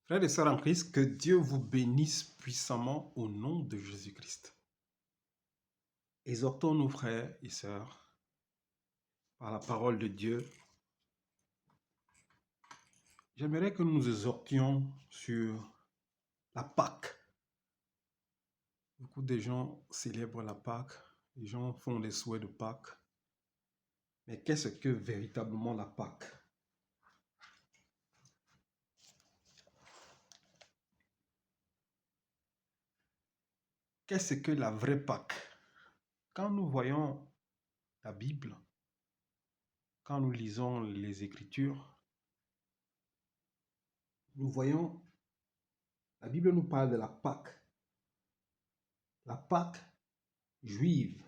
Frères et sœurs en Christ, que Dieu vous bénisse puissamment au nom de Jésus-Christ. Exhortons-nous, frères et sœurs, par la parole de Dieu. J'aimerais que nous nous exhortions sur la Pâque. Beaucoup de gens célèbrent la Pâque, les gens font des souhaits de Pâque. Mais qu'est-ce que véritablement la Pâque? Qu'est-ce que la vraie Pâque? Quand nous voyons la Bible, quand nous lisons les Écritures, nous voyons, la Bible nous parle de la Pâque juive,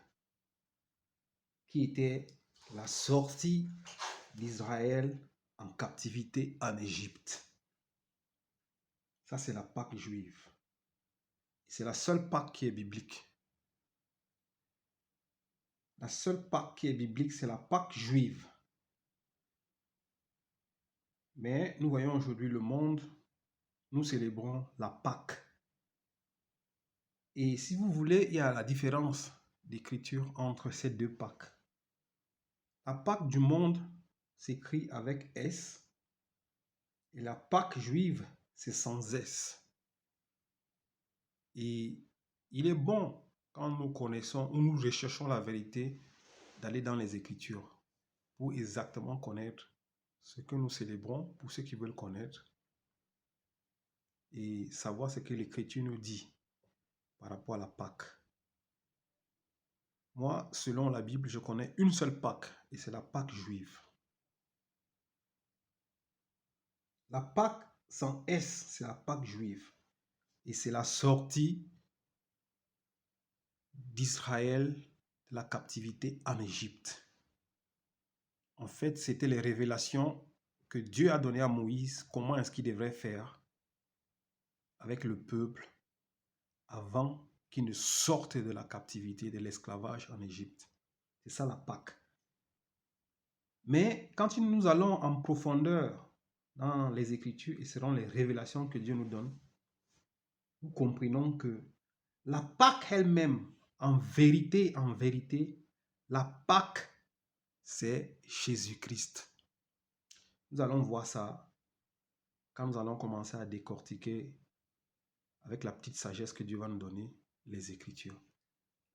qui était la sortie d'Israël en captivité en Égypte. Ça, c'est la Pâque juive. C'est la seule Pâque qui est biblique. La seule Pâque qui est biblique, c'est la Pâque juive. Mais nous voyons aujourd'hui le monde, nous célébrons la Pâque. Et si vous voulez, il y a la différence d'écriture entre ces deux Pâques. La Pâque du monde s'écrit avec S et la Pâque juive, c'est sans S. Et il est bon, quand nous connaissons ou nous recherchons la vérité, d'aller dans les Écritures pour exactement connaître ce que nous célébrons, pour ceux qui veulent connaître, et savoir ce que l'Écriture nous dit par rapport à la Pâque. Moi, selon la Bible, je connais une seule Pâque, et c'est la Pâque juive. La Pâque sans S, c'est la Pâque juive. Et c'est la sortie d'Israël de la captivité en Égypte. En fait, c'était les révélations que Dieu a données à Moïse, comment est-ce qu'il devrait faire avec le peuple avant qu'il ne sorte de la captivité, de l'esclavage en Égypte. C'est ça la Pâque. Mais quand nous allons en profondeur dans les Écritures et selon les révélations que Dieu nous donne, nous comprenons que la Pâque elle-même, en vérité, la Pâque, c'est Jésus-Christ. Nous allons voir ça quand nous allons commencer à décortiquer avec la petite sagesse que Dieu va nous donner les Écritures.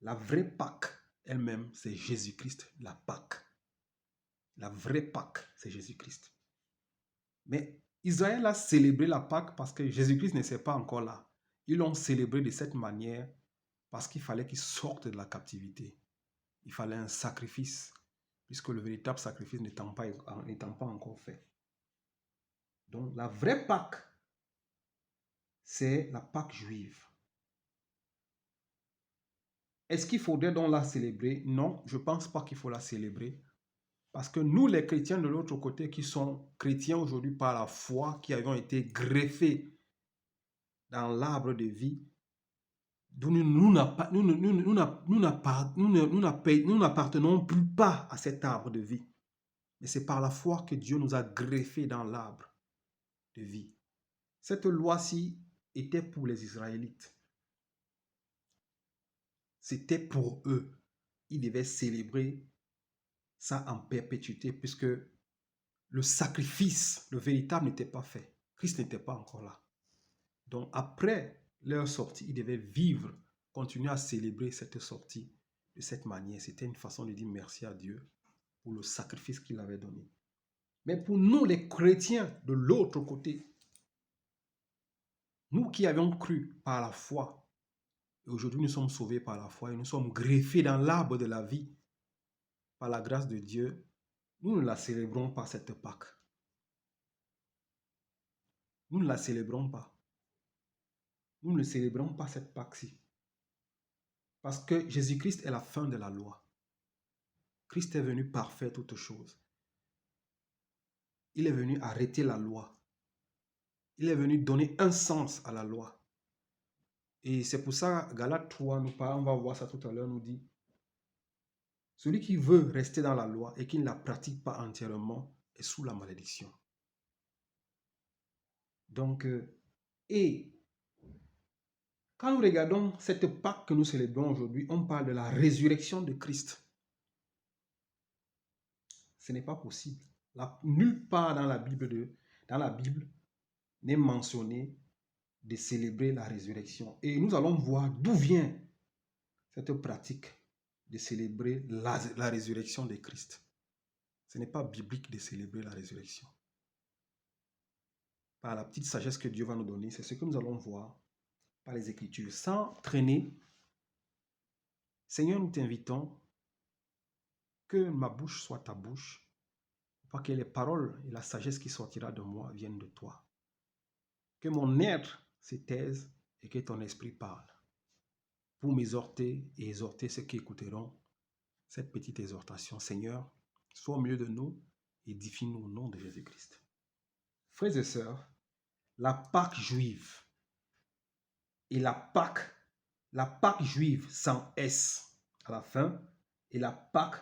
La vraie Pâque elle-même, c'est Jésus-Christ, la Pâque. La vraie Pâque, c'est Jésus-Christ. Mais Israël a célébré la Pâque parce que Jésus-Christ n'était pas encore là. Ils l'ont célébré de cette manière parce qu'il fallait qu'ils sortent de la captivité. Il fallait un sacrifice, puisque le véritable sacrifice n'étant pas encore fait. Donc la vraie Pâque, c'est la Pâque juive. Est-ce qu'il faudrait donc la célébrer? Non, je ne pense pas qu'il faut la célébrer. Parce que nous, les chrétiens de l'autre côté, qui sont chrétiens aujourd'hui par la foi, qui avons été greffés dans l'arbre de vie, nous n'appartenons plus pas à cet arbre de vie. Mais c'est par la foi que Dieu nous a greffés dans l'arbre de vie. Cette loi-ci était pour les Israélites. C'était pour eux. Ils devaient célébrer ça en perpétuité puisque le sacrifice, le véritable, n'était pas fait. Christ n'était pas encore là. Donc après leur sortie, ils devaient vivre, continuer à célébrer cette sortie de cette manière. C'était une façon de dire merci à Dieu pour le sacrifice qu'il avait donné. Mais pour nous, les chrétiens de l'autre côté, nous qui avions cru par la foi, et aujourd'hui nous sommes sauvés par la foi et nous sommes greffés dans l'arbre de la vie, par la grâce de Dieu, nous ne la célébrons pas cette Pâque. Nous ne la célébrons pas. Nous ne célébrons pas cette Pâque-ci. Parce que Jésus-Christ est la fin de la loi. Christ est venu parfaire toutes choses. Il est venu arrêter la loi. Il est venu donner un sens à la loi. Et c'est pour ça, Galates 3, on va voir ça tout à l'heure, nous dit, celui qui veut rester dans la loi et qui ne la pratique pas entièrement est sous la malédiction. Donc, Et quand nous regardons cette Pâque que nous célébrons aujourd'hui, on parle de la résurrection de Christ. Ce n'est pas possible. Nulle part dans la Bible n'est mentionné de célébrer la résurrection. Et nous allons voir d'où vient cette pratique de célébrer la résurrection de Christ. Ce n'est pas biblique de célébrer la résurrection. Par la petite sagesse que Dieu va nous donner, c'est ce que nous allons voir par les Écritures. Sans traîner, Seigneur, nous t'invitons que ma bouche soit ta bouche, pour que les paroles et la sagesse qui sortira de moi viennent de toi. Que mon être se taise et que ton esprit parle, pour m'exhorter et exhorter ceux qui écouteront cette petite exhortation. Seigneur, sois au milieu de nous, édifie-nous au nom de Jésus-Christ. Frères et sœurs, la Pâque juive et la Pâque juive sans S à la fin, et la Pâque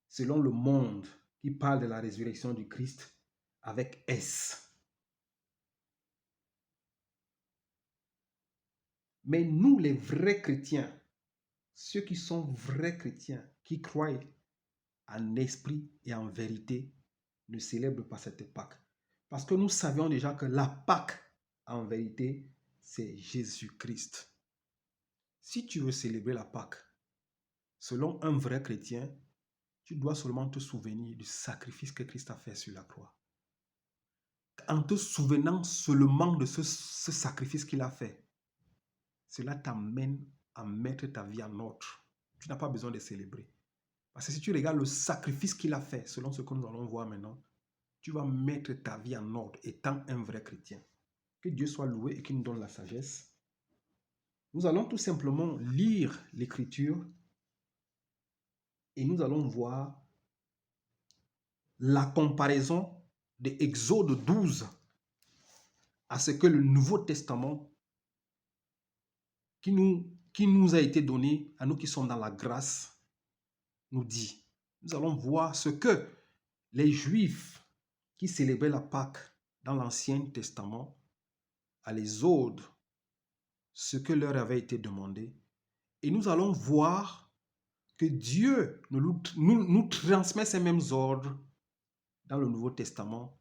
selon le monde qui parle de la résurrection du Christ avec S. Mais nous, les vrais chrétiens, ceux qui sont vrais chrétiens, qui croient en esprit et en vérité, ne célèbrent pas cette Pâque. Parce que nous savions déjà que la Pâque, en vérité, c'est Jésus-Christ. Si tu veux célébrer la Pâque, selon un vrai chrétien, tu dois seulement te souvenir du sacrifice que Christ a fait sur la croix. En te souvenant seulement de ce sacrifice qu'il a fait, cela t'amène à mettre ta vie en ordre. Tu n'as pas besoin de célébrer. Parce que si tu regardes le sacrifice qu'il a fait, selon ce que nous allons voir maintenant, tu vas mettre ta vie en ordre étant un vrai chrétien. Que Dieu soit loué et qu'il nous donne la sagesse. Nous allons tout simplement lire l'Écriture et nous allons voir la comparaison de Exode 12 à ce que le Nouveau Testament qui nous a été donné, à nous qui sommes dans la grâce, nous dit. Nous allons voir ce que les Juifs qui célébraient la Pâque dans l'Ancien Testament, à l'Exode, ce que leur avait été demandé. Et nous allons voir que Dieu nous transmet ces mêmes ordres dans le Nouveau Testament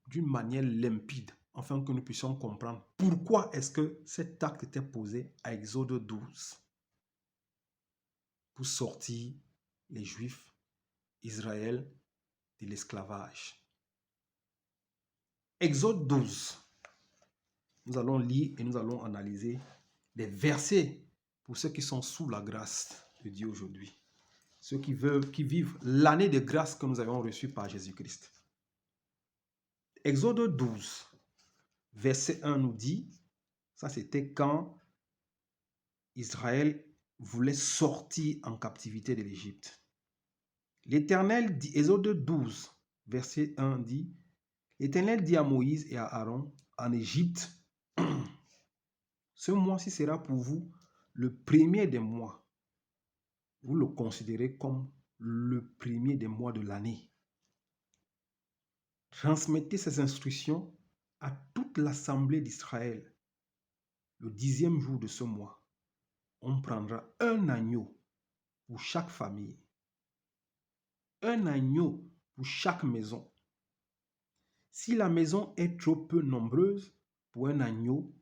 d'une manière limpide, afin que nous puissions comprendre pourquoi est-ce que cet acte était posé à Exode 12 pour sortir les Juifs, Israël, de l'esclavage. Exode 12. Nous allons lire et nous allons analyser des versets pour ceux qui sont sous la grâce de Dieu aujourd'hui. Ceux qui vivent l'année de grâce que nous avons reçue par Jésus-Christ. Exode 12, verset 1 nous dit, ça c'était quand Israël voulait sortir en captivité de l'Égypte. L'Éternel dit, Exode 12, verset 1 dit, l'Éternel dit à Moïse et à Aaron en Égypte, ce mois-ci sera pour vous le premier des mois. Vous le considérez comme le premier des mois de l'année. Transmettez ces instructions à toute l'assemblée d'Israël. Le 10e jour de ce mois, on prendra un agneau pour chaque famille, un agneau pour chaque maison. Si la maison est trop peu nombreuse pour un agneau,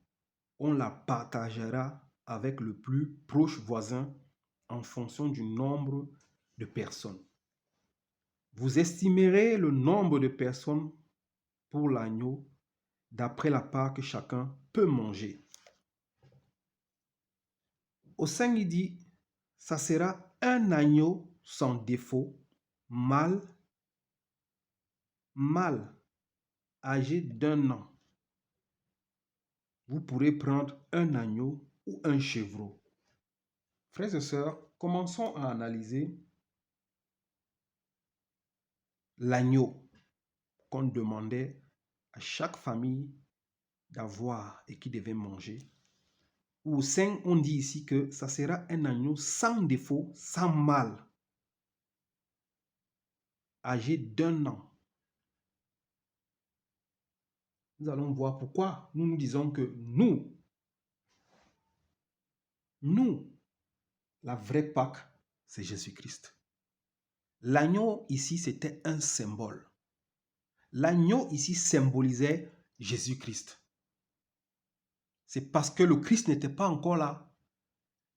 on la partagera avec le plus proche voisin en fonction du nombre de personnes. Vous estimerez le nombre de personnes pour l'agneau d'après la part que chacun peut manger. Au 5, il dit, ça sera un agneau sans défaut, mâle, âgé d'1 an. Vous pourrez prendre un agneau ou un chevreau. Frères et sœurs, commençons à analyser l'agneau qu'on demandait à chaque famille d'avoir et qui devait manger. Au 5, on dit ici que ça sera un agneau sans défaut, sans mâle, âgé d'1 an. nous allons voir pourquoi nous disons que la vraie Pâque, c'est Jésus-Christ. L'agneau ici, c'était un symbole. L'agneau ici symbolisait Jésus-Christ. C'est parce que le Christ n'était pas encore là.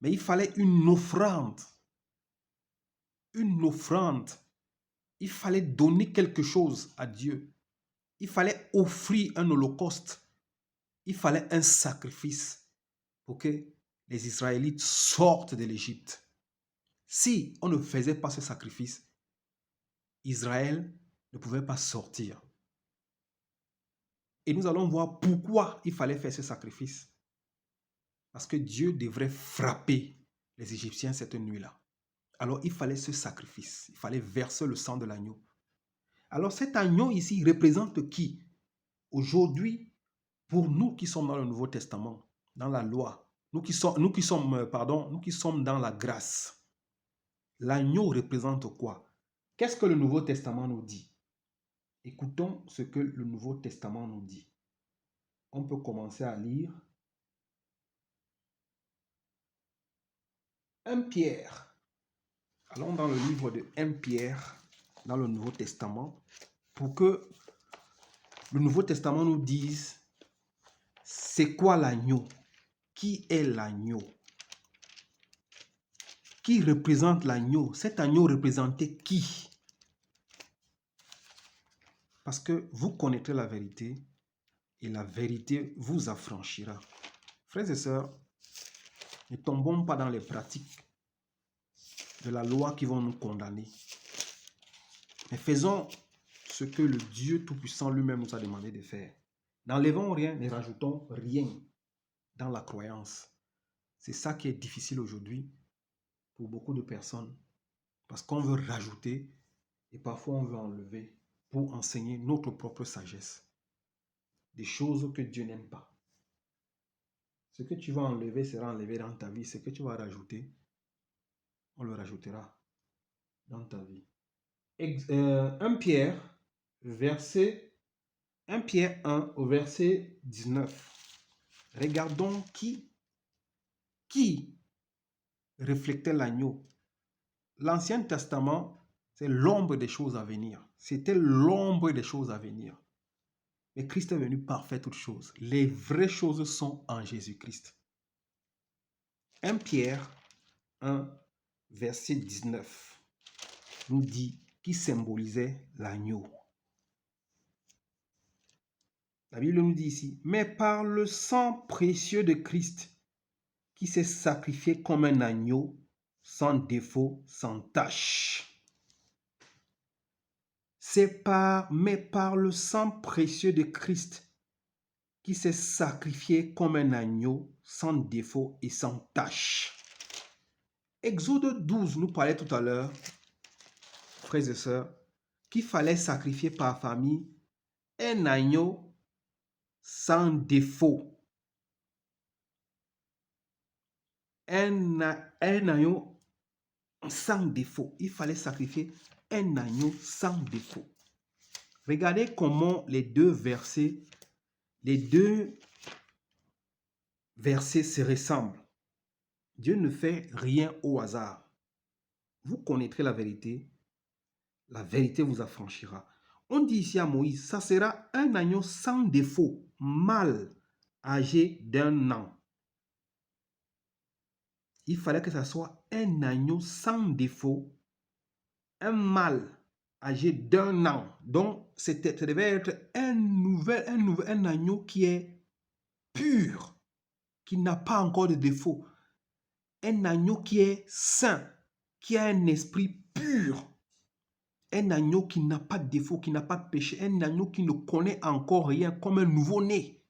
Mais il fallait une offrande. Une offrande. Il fallait donner quelque chose à Dieu. Il fallait offrir un holocauste. Il fallait un sacrifice pour que les Israélites sortent de l'Égypte. Si on ne faisait pas ce sacrifice, Israël ne pouvait pas sortir. Et nous allons voir pourquoi il fallait faire ce sacrifice. Parce que Dieu devrait frapper les Égyptiens cette nuit-là. Alors il fallait ce sacrifice. Il fallait verser le sang de l'agneau. Alors cet agneau ici représente qui? Aujourd'hui, pour nous qui sommes dans le Nouveau Testament, dans la loi, nous qui sommes dans la grâce, l'agneau représente quoi? Qu'est-ce que le Nouveau Testament nous dit? Écoutons ce que le Nouveau Testament nous dit. On peut commencer à lire 1 Pierre. Allons dans le livre de 1 Pierre, dans le Nouveau Testament, pour que le Nouveau Testament nous dise c'est quoi l'agneau? Qui est l'agneau? Qui représente l'agneau? Cet agneau représentait qui? Parce que vous connaîtrez la vérité et la vérité vous affranchira. Frères et sœurs, ne tombons pas dans les pratiques de la loi qui vont nous condamner. Mais faisons ce que le Dieu Tout-Puissant lui-même nous a demandé de faire. N'enlevons rien, ne rajoutons rien dans la croyance. C'est ça qui est difficile aujourd'hui pour beaucoup de personnes. Parce qu'on veut rajouter et parfois on veut enlever pour enseigner notre propre sagesse. Des choses que Dieu n'aime pas. Ce que tu vas enlever sera enlevé dans ta vie. Ce que tu vas rajouter, on le rajoutera dans ta vie. 1 Pierre 1 au verset 19. Regardons qui reflétait l'agneau. L'Ancien Testament, c'est l'ombre des choses à venir. C'était l'ombre des choses à venir. Mais Christ est venu parfaire toutes choses. Les vraies choses sont en Jésus-Christ. 1 Pierre 1, verset 19, nous dit qui symbolisait l'agneau. La Bible nous dit ici, mais par le sang précieux de Christ, qui s'est sacrifié comme un agneau, sans défaut, sans tache. Mais par le sang précieux de Christ, qui s'est sacrifié comme un agneau, sans défaut et sans tache. Exode 12 nous parlait tout à l'heure, frères et sœurs, qu'il fallait sacrifier par famille un agneau sans défaut. Un agneau sans défaut. Il fallait sacrifier un agneau sans défaut. Regardez comment les deux versets se ressemblent. Dieu ne fait rien au hasard. Vous connaîtrez la vérité vous affranchira. On dit ici à Moïse, ça sera un agneau sans défaut, mâle, âgé d'1 an. Il fallait que ça soit un agneau sans défaut, un mâle, âgé d'1 an. Donc, ça devait être un agneau qui est pur, qui n'a pas encore de défaut. Un agneau qui est saint, qui a un esprit pur. Un agneau qui n'a pas de défaut, qui n'a pas de péché. Un agneau qui ne connaît encore rien, comme un nouveau-né.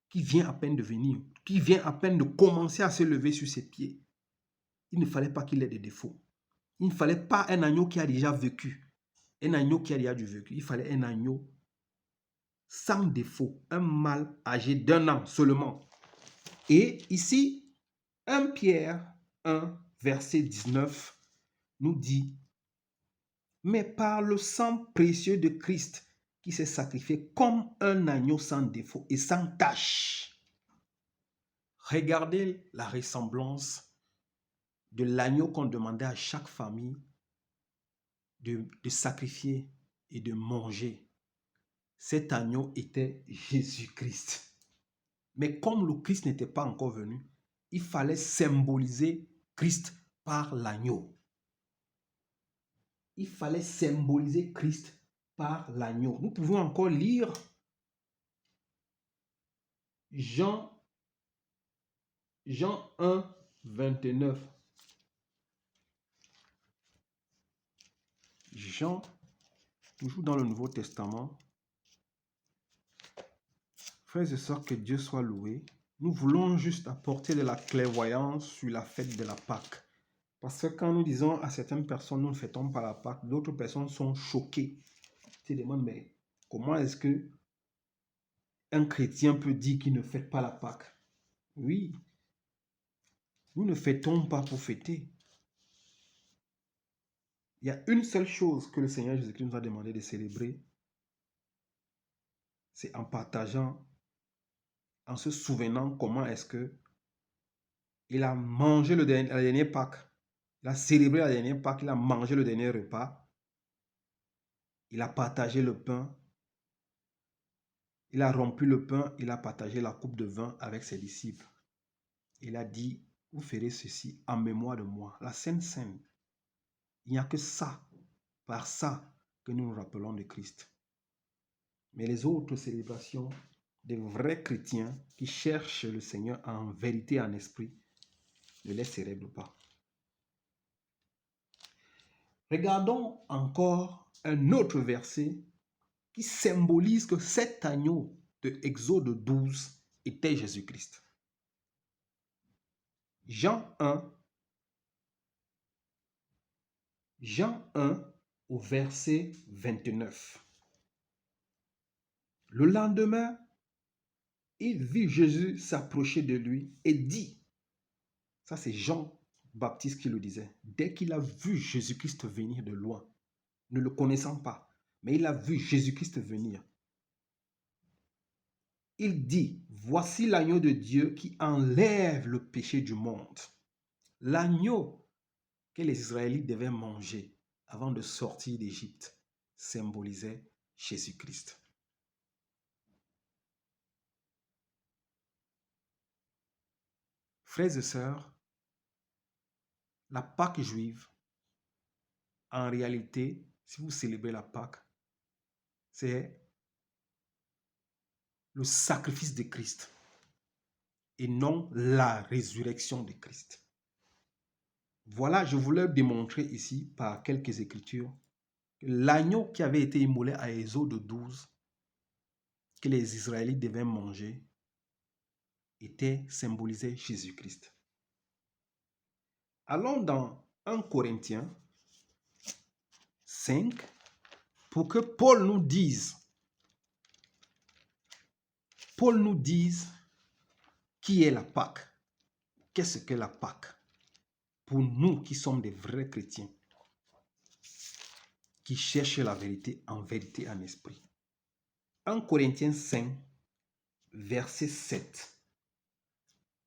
Qui vient à peine de venir, qui vient à peine de commencer à se lever sur ses pieds. Il ne fallait pas qu'il ait des défauts. Il ne fallait pas un agneau qui a déjà vécu. Un agneau qui a déjà du vécu. Il fallait un agneau sans défaut. Un mâle âgé d'1 an seulement. Et ici, 1 Pierre 1, verset 19, nous dit, mais par le sang précieux de Christ, qui s'est sacrifié comme un agneau sans défaut et sans tache. Regardez la ressemblance de l'agneau qu'on demandait à chaque famille de sacrifier et de manger. Cet agneau était Jésus-Christ. Mais comme le Christ n'était pas encore venu, il fallait symboliser Christ par l'agneau. Il fallait symboliser Christ par l'agneau. Nous pouvons encore lire Jean 1, 29. Jean, toujours dans le Nouveau Testament. Frères et sœurs, que Dieu soit loué. Nous voulons juste apporter de la clairvoyance sur la fête de la Pâque. Parce que quand nous disons à certaines personnes, nous ne fêtons pas la Pâque, d'autres personnes sont choquées. Ils se demandent, mais comment est-ce que un chrétien peut dire qu'il ne fête pas la Pâque? Oui, nous ne fêtons pas pour fêter. Il y a une seule chose que le Seigneur Jésus-Christ nous a demandé de célébrer, c'est en partageant, en se souvenant comment est-ce que il a mangé la dernière Pâque. Il a célébré la dernière Pâque, il a mangé le dernier repas. Il a partagé le pain. Il a rompu le pain, il a partagé la coupe de vin avec ses disciples. Il a dit, vous ferez ceci en mémoire de moi. La Sainte Seine. Il n'y a que ça, par ça, que nous nous rappelons de Christ. Mais les autres célébrations des vrais chrétiens qui cherchent le Seigneur en vérité et en esprit ne les célèbrent pas. Regardons encore un autre verset qui symbolise que cet agneau de Exode 12 était Jésus-Christ. Jean 1 au verset 29. Le lendemain, il vit Jésus s'approcher de lui et dit, ça c'est Jean-Baptiste qui le disait, dès qu'il a vu Jésus-Christ venir de loin, ne le connaissant pas, mais il a vu Jésus-Christ venir. Il dit, voici l'agneau de Dieu qui enlève le péché du monde. L'agneau que les Israélites devaient manger avant de sortir d'Égypte symbolisait Jésus-Christ. Frères et sœurs, la Pâque juive, en réalité, si vous célébrez la Pâque, c'est le sacrifice de Christ et non la résurrection de Christ. Voilà, je voulais démontrer ici par quelques écritures que l'agneau qui avait été immolé à Exode 12, que les Israélites devaient manger, était symbolisé Jésus-Christ. Allons dans 1 Corinthiens 5 pour que Paul nous dise qui est la Pâque. Qu'est-ce que la Pâque? Pour nous qui sommes des vrais chrétiens, qui cherchent la vérité en esprit. 1 Corinthiens 5, verset 7.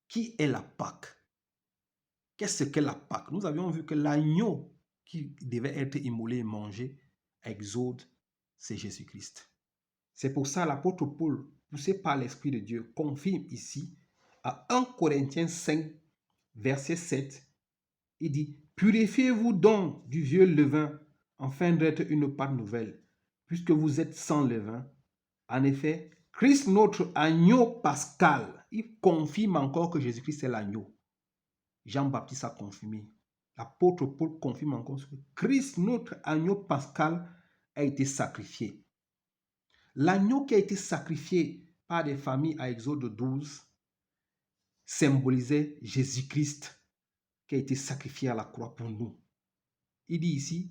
Qui est la Pâque? Qu'est-ce que la Pâque? Nous avions vu que l'agneau qui devait être immolé et mangé à Exode, c'est Jésus-Christ. C'est pour ça l'apôtre Paul, poussé par l'Esprit de Dieu, confirme ici à 1 Corinthiens 5, verset 7, il dit, purifiez-vous donc du vieux levain, afin d'être une pâte nouvelle, puisque vous êtes sans levain. En effet, Christ, notre agneau pascal, il confirme encore que Jésus-Christ est l'agneau. Jean-Baptiste a confirmé. L'apôtre Paul confirme encore que Christ, notre agneau pascal, a été sacrifié. L'agneau qui a été sacrifié par des familles à Exode 12 symbolisait Jésus-Christ qui a été sacrifié à la croix pour nous. Il dit ici,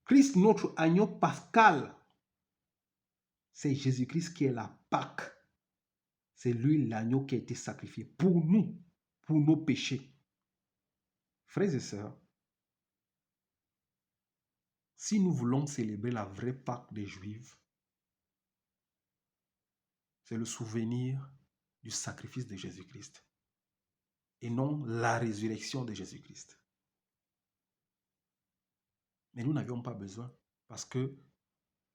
Christ, notre agneau pascal, c'est Jésus-Christ qui est la Pâque. C'est lui l'agneau qui a été sacrifié pour nous, pour nos péchés. Frères et sœurs, si nous voulons célébrer la vraie Pâque des Juifs, c'est le souvenir du sacrifice de Jésus-Christ et non la résurrection de Jésus-Christ. Mais nous n'avions pas besoin parce que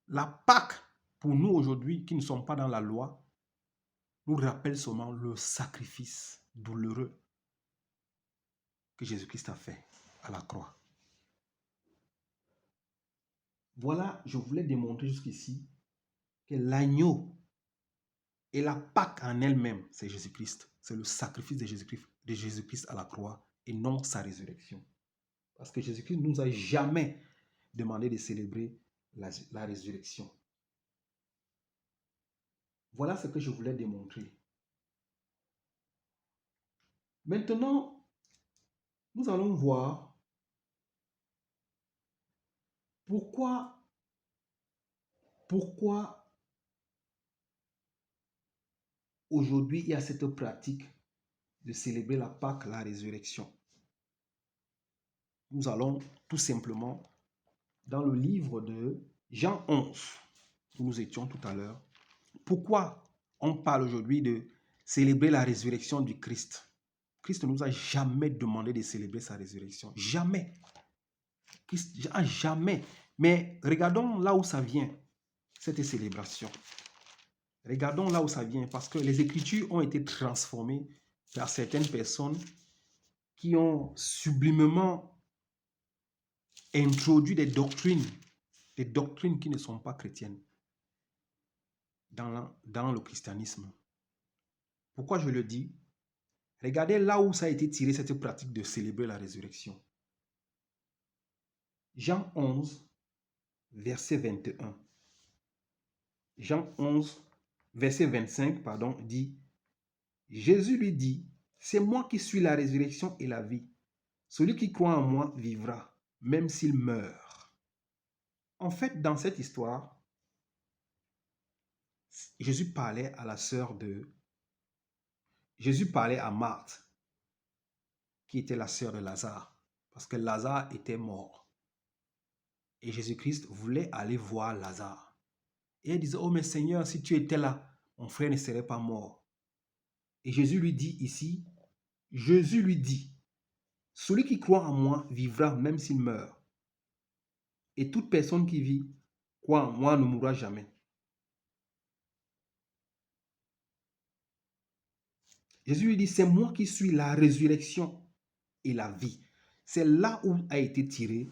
la Pâque, pour nous aujourd'hui qui ne sommes pas dans la loi, nous rappelle seulement le sacrifice douloureux que Jésus-Christ a fait à la croix. Voilà, je voulais démontrer jusqu'ici que l'agneau et la Pâque en elle-même, c'est Jésus-Christ. C'est le sacrifice de Jésus-Christ à la croix et non sa résurrection. Parce que Jésus-Christ ne nous a jamais demandé de célébrer la résurrection. Voilà ce que je voulais démontrer. Maintenant, nous allons voir pourquoi aujourd'hui il y a cette pratique de célébrer la Pâque, la résurrection. Nous allons tout simplement dans le livre de Jean 11, où nous étions tout à l'heure. Pourquoi on parle aujourd'hui de célébrer la résurrection du Christ? Christ ne nous a jamais demandé de célébrer sa résurrection. Jamais. Christ, jamais. Mais regardons là où ça vient, cette célébration. Regardons là où ça vient, parce que les Écritures ont été transformées par certaines personnes qui ont sublimement introduit des doctrines qui ne sont pas chrétiennes dans le christianisme. Pourquoi je le dis? Regardez là où ça a été tiré, cette pratique de célébrer la résurrection. Jean 11, verset 21. Jean 11, verset 25, dit, Jésus lui dit, c'est moi qui suis la résurrection et la vie. Celui qui croit en moi vivra, même s'il meurt. En fait, dans cette histoire, Jésus parlait à Marthe, qui était la sœur de Lazare, parce que Lazare était mort. Et Jésus-Christ voulait aller voir Lazare. Et elle disait, oh mais Seigneur, si tu étais là, mon frère ne serait pas mort. Et Jésus lui dit, celui qui croit en moi vivra même s'il meurt. Et toute personne qui vit, croit en moi, ne mourra jamais. Jésus lui dit, c'est moi qui suis la résurrection et la vie. C'est là où a été tirée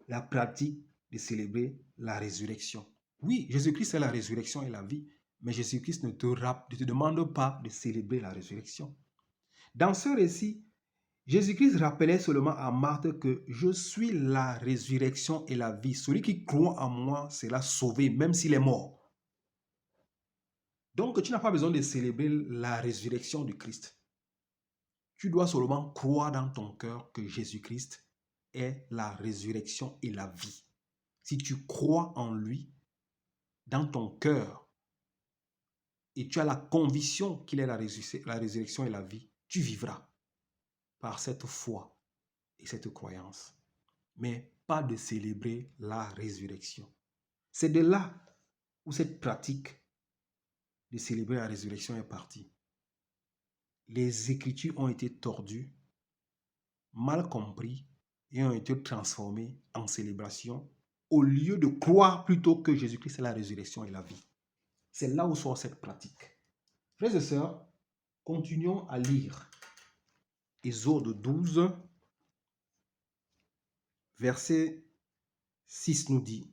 la pratique de célébrer la résurrection. Oui, Jésus-Christ est la résurrection et la vie, mais Jésus-Christ ne te demande pas de célébrer la résurrection. Dans ce récit, Jésus-Christ rappelait seulement à Marthe que je suis la résurrection et la vie. Celui qui croit en moi sera sauvé, même s'il est mort. Donc, tu n'as pas besoin de célébrer la résurrection du Christ. Tu dois seulement croire dans ton cœur que Jésus-Christ est la résurrection et la vie. Si tu crois en lui, dans ton cœur, et tu as la conviction qu'il est la résurrection et la vie, tu vivras par cette foi et cette croyance. Mais pas de célébrer la résurrection. C'est de là où cette pratique de célébrer la résurrection est partie. Les Écritures ont été tordues, mal compris et ont été transformées en célébration au lieu de croire plutôt que Jésus-Christ est la résurrection et la vie. C'est là où sort cette pratique. Frères et sœurs, continuons à lire. Exode 12, verset 6 nous dit,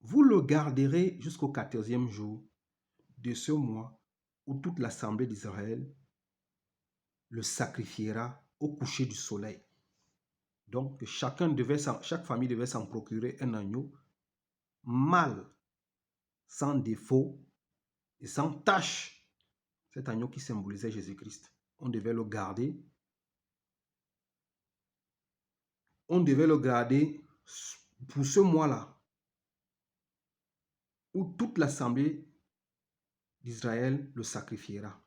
vous le garderez jusqu'au 14e jour de ce mois où toute l'assemblée d'Israël le sacrifiera au coucher du soleil. Donc, chaque famille devait s'en procurer un agneau mâle, sans défaut et sans tache. Cet agneau qui symbolisait Jésus-Christ. On devait le garder. On devait le garder pour ce mois-là, où toute l'assemblée d'Israël le sacrifiera.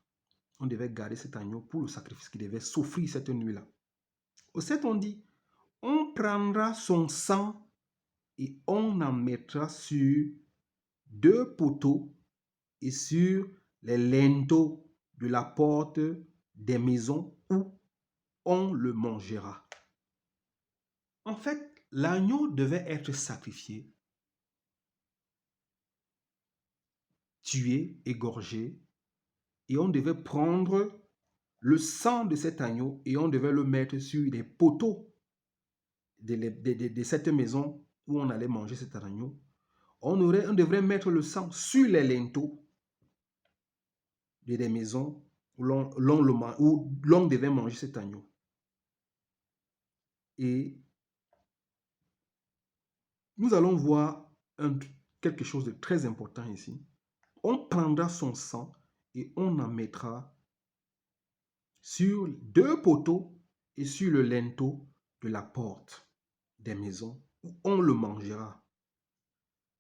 On devait garder cet agneau pour le sacrifice qui devait s'offrir cette nuit-là. Au 7, on dit, on prendra son sang et on en mettra sur 2 poteaux et sur les linteaux de la porte des maisons où on le mangera. En fait, l'agneau devait être sacrifié, tué, égorgé, et on devait prendre le sang de cet agneau et on devait le mettre sur les poteaux de cette maison où on allait manger cet agneau. On devrait mettre le sang sur les linteaux des maisons où l'on devait manger cet agneau. Et nous allons voir quelque chose de très important ici. On prendra son sang et on en mettra sur 2 poteaux et sur le linteau de la porte des maisons où on le mangera.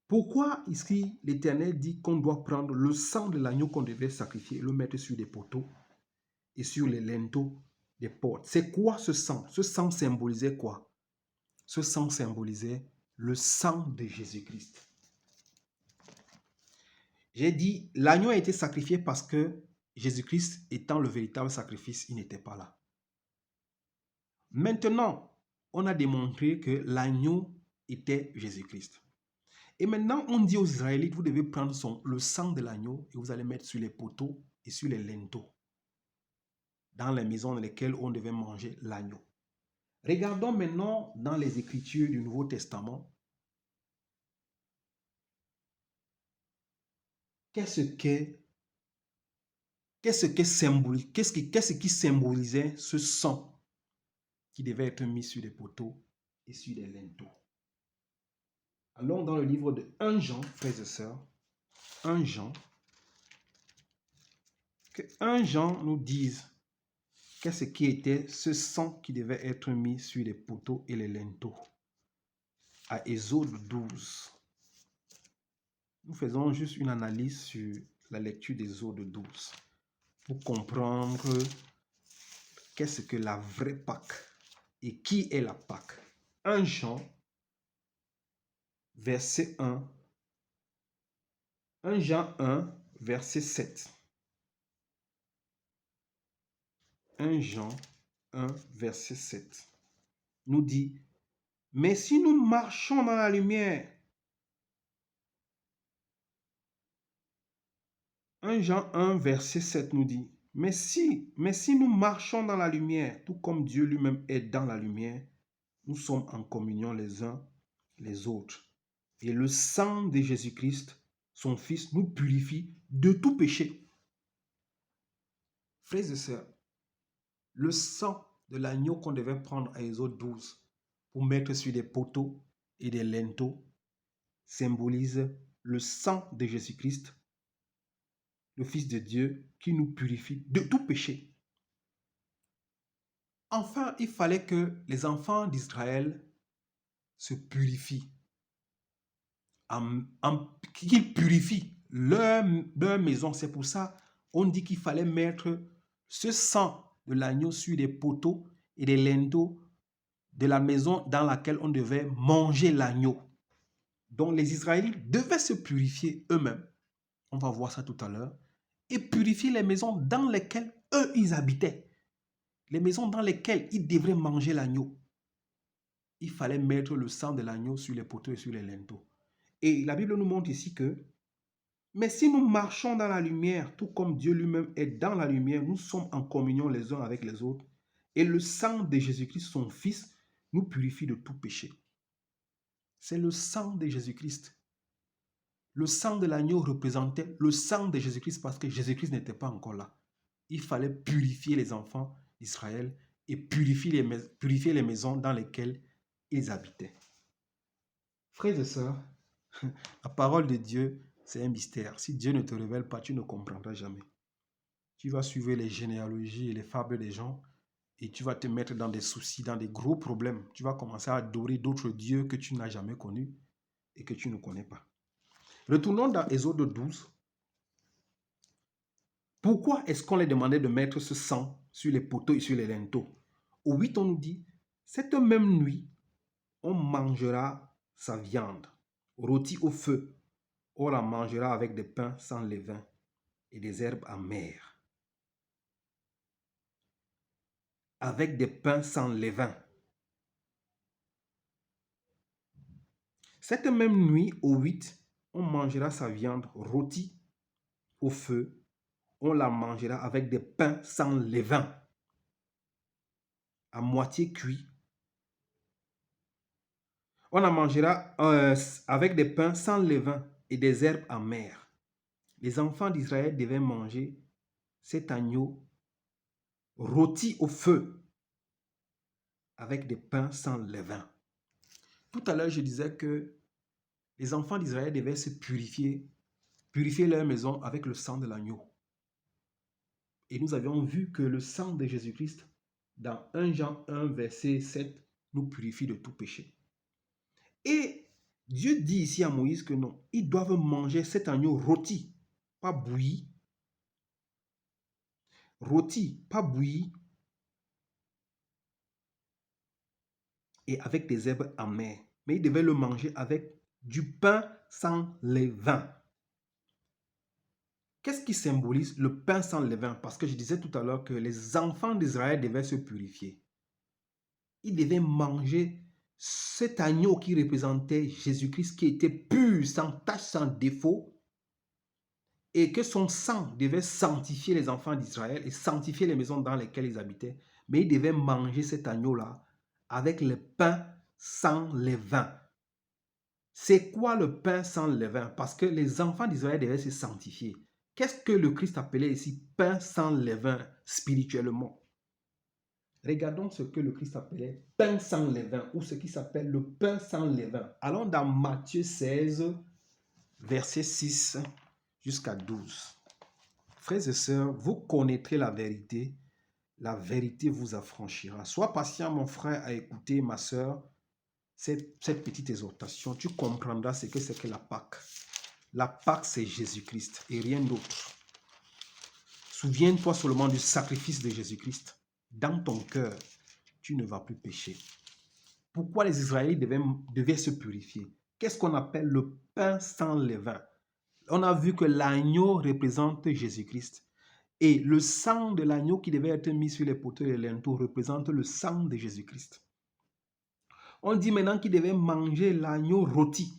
Pourquoi ici l'Éternel dit qu'on doit prendre le sang de l'agneau qu'on devait sacrifier et le mettre sur des poteaux et sur les linteaux des portes? C'est quoi ce sang? Ce sang symbolisait quoi? Ce sang symbolisait le sang de Jésus-Christ. J'ai dit, l'agneau a été sacrifié parce que Jésus-Christ étant le véritable sacrifice, il n'était pas là. Maintenant, on a démontré que l'agneau était Jésus-Christ. Et maintenant, on dit aux Israélites, vous devez prendre le sang de l'agneau et vous allez mettre sur les poteaux et sur les linteaux dans les maisons dans lesquelles on devait manger l'agneau. Regardons maintenant dans les Écritures du Nouveau Testament. Qu'est-ce qui symbolisait ce sang qui devait être mis sur les poteaux et sur les linteaux? Allons dans le livre de 1 Jean, frères et sœurs. 1 Jean. Que 1 Jean nous dise qu'est-ce qui était ce sang qui devait être mis sur les poteaux et les linteaux. À Exode 12. Nous faisons juste une analyse sur la lecture d'Exode 12 pour comprendre qu'est-ce que la vraie Pâque et qui est la Pâque. 1 Jean, verset 1. 1 Jean 1, verset 7. 1 Jean 1, verset 7 nous dit, « Mais si nous marchons dans la lumière, 1 Jean 1, verset 7 nous dit, « mais si nous marchons dans la lumière, tout comme Dieu lui-même est dans la lumière, nous sommes en communion les uns les autres. Et le sang de Jésus-Christ, son Fils, nous purifie de tout péché. » Frères et sœurs, le sang de l'agneau qu'on devait prendre à Exode 12 pour mettre sur des poteaux et des linteaux symbolise le sang de Jésus-Christ, le Fils de Dieu, qui nous purifie de tout péché. Enfin, il fallait que les enfants d'Israël se purifient, qu'ils purifient leur maison. C'est pour ça qu'on dit qu'il fallait mettre ce sang de l'agneau sur des poteaux et des linteaux de la maison dans laquelle on devait manger l'agneau. Donc les Israélites devaient se purifier eux-mêmes. On va voir ça tout à l'heure. Et purifier les maisons dans lesquelles eux, ils habitaient. Les maisons dans lesquelles ils devraient manger l'agneau. Il fallait mettre le sang de l'agneau sur les poteaux et sur les linteaux. Et la Bible nous montre ici que, mais si nous marchons dans la lumière, tout comme Dieu lui-même est dans la lumière, nous sommes en communion les uns avec les autres. Et le sang de Jésus-Christ, son Fils, nous purifie de tout péché. C'est le sang de Jésus-Christ. Le sang de l'agneau représentait le sang de Jésus-Christ parce que Jésus-Christ n'était pas encore là. Il fallait purifier les enfants d'Israël et purifier les maisons dans lesquelles ils habitaient. Frères et sœurs, la parole de Dieu, c'est un mystère. Si Dieu ne te révèle pas, tu ne comprendras jamais. Tu vas suivre les généalogies et les fables des gens et tu vas te mettre dans des soucis, dans des gros problèmes. Tu vas commencer à adorer d'autres dieux que tu n'as jamais connus et que tu ne connais pas. Retournons dans Exode 12. Pourquoi est-ce qu'on les demandait de mettre ce sang sur les poteaux et sur les linteaux? Au 8, on nous dit, cette même nuit, on mangera sa viande, rôtie au feu. On la mangera avec des pains sans levain et des herbes amères, avec des pains sans levain. Cette même nuit, au 8, on mangera sa viande rôtie au feu. On la mangera avec des pains sans levain, à moitié cuits. On la mangera avec des pains sans levain et des herbes amères. Les enfants d'Israël devaient manger cet agneau rôti au feu avec des pains sans levain. Tout à l'heure, je disais que les enfants d'Israël devaient se purifier leur maison avec le sang de l'agneau. Et nous avions vu que le sang de Jésus-Christ, dans 1 Jean 1, verset 7, nous purifie de tout péché. Et Dieu dit ici à Moïse que non, ils doivent manger cet agneau rôti, pas bouilli. Rôti, pas bouilli. Et avec des herbes amères. Mais ils devaient le manger avec du pain sans levain. Qu'est-ce qui symbolise le pain sans levain? Parce que je disais tout à l'heure que les enfants d'Israël devaient se purifier. Ils devaient manger cet agneau qui représentait Jésus-Christ, qui était pur, sans tache, sans défaut, et que son sang devait sanctifier les enfants d'Israël et sanctifier les maisons dans lesquelles ils habitaient. Mais ils devaient manger cet agneau-là avec le pain sans levain. C'est quoi le pain sans levain? Parce que les enfants d'Israël devaient se sanctifier. Qu'est-ce que le Christ appelait ici pain sans levain spirituellement? Regardons ce que le Christ appelait pain sans levain ou ce qui s'appelle le pain sans levain. Allons dans Matthieu 16, verset 6 jusqu'à 12. Frères et sœurs, vous connaîtrez la vérité vous affranchira. Sois patient, mon frère, à écouter, ma sœur, cette petite exhortation. Tu comprendras ce que c'est que la Pâque. La Pâque, c'est Jésus-Christ et rien d'autre. Souviens-toi seulement du sacrifice de Jésus-Christ. Dans ton cœur, tu ne vas plus pécher. Pourquoi les Israélites devaient se purifier? Qu'est-ce qu'on appelle le pain sans levain? On a vu que l'agneau représente Jésus-Christ. Et le sang de l'agneau qui devait être mis sur les poteaux et les linteaux représente le sang de Jésus-Christ. On dit maintenant qu'il devait manger l'agneau rôti.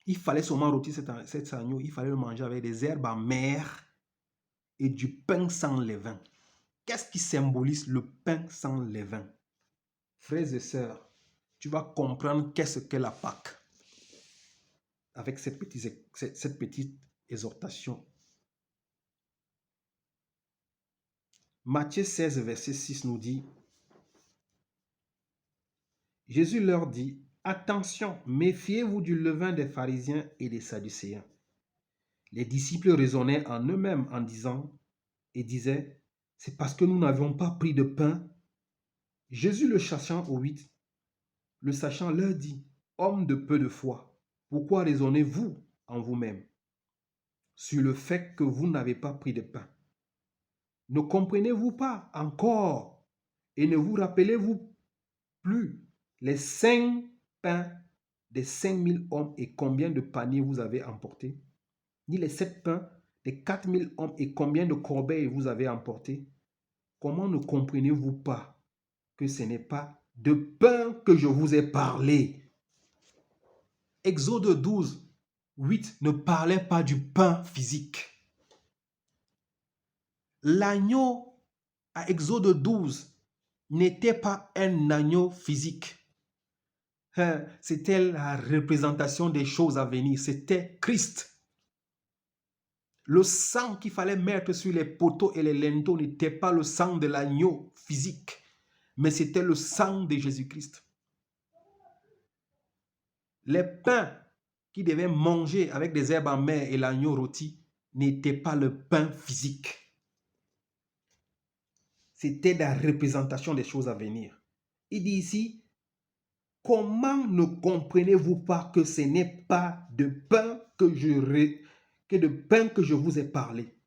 Il fallait seulement rôtir cet agneau, il fallait le manger avec des herbes amères et du pain sans levain. Qu'est-ce qui symbolise le pain sans levain? Frères et sœurs, tu vas comprendre qu'est-ce qu'est la Pâque avec cette petite exhortation. Matthieu 16, verset 6 nous dit, Jésus leur dit, attention, méfiez-vous du levain des pharisiens et des sadducéens. Les disciples raisonnaient en eux-mêmes en disant et disaient, c'est parce que nous n'avions pas pris de pain. Jésus le sachant au 8, le sachant leur dit, hommes de peu de foi, pourquoi raisonnez-vous en vous-même sur le fait que vous n'avez pas pris de pain? Ne comprenez-vous pas encore et ne vous rappelez-vous plus les 5 pains des 5000 hommes et combien de paniers vous avez emportés? Ni les 7 pains des 4000 hommes et combien de corbeilles vous avez emportés? Comment ne comprenez-vous pas que ce n'est pas de pain que je vous ai parlé? Exode 12, 8 ne parlait pas du pain physique. L'agneau à Exode 12 n'était pas un agneau physique. C'était la représentation des choses à venir. C'était Christ. Le sang qu'il fallait mettre sur les poteaux et les linteaux n'était pas le sang de l'agneau physique, mais c'était le sang de Jésus-Christ. Les pains qu'ils devaient manger avec des herbes amères et l'agneau rôti n'étaient pas le pain physique. C'était la représentation des choses à venir. Il dit ici, comment ne comprenez-vous pas que ce n'est pas de pain que je vous ai parlé?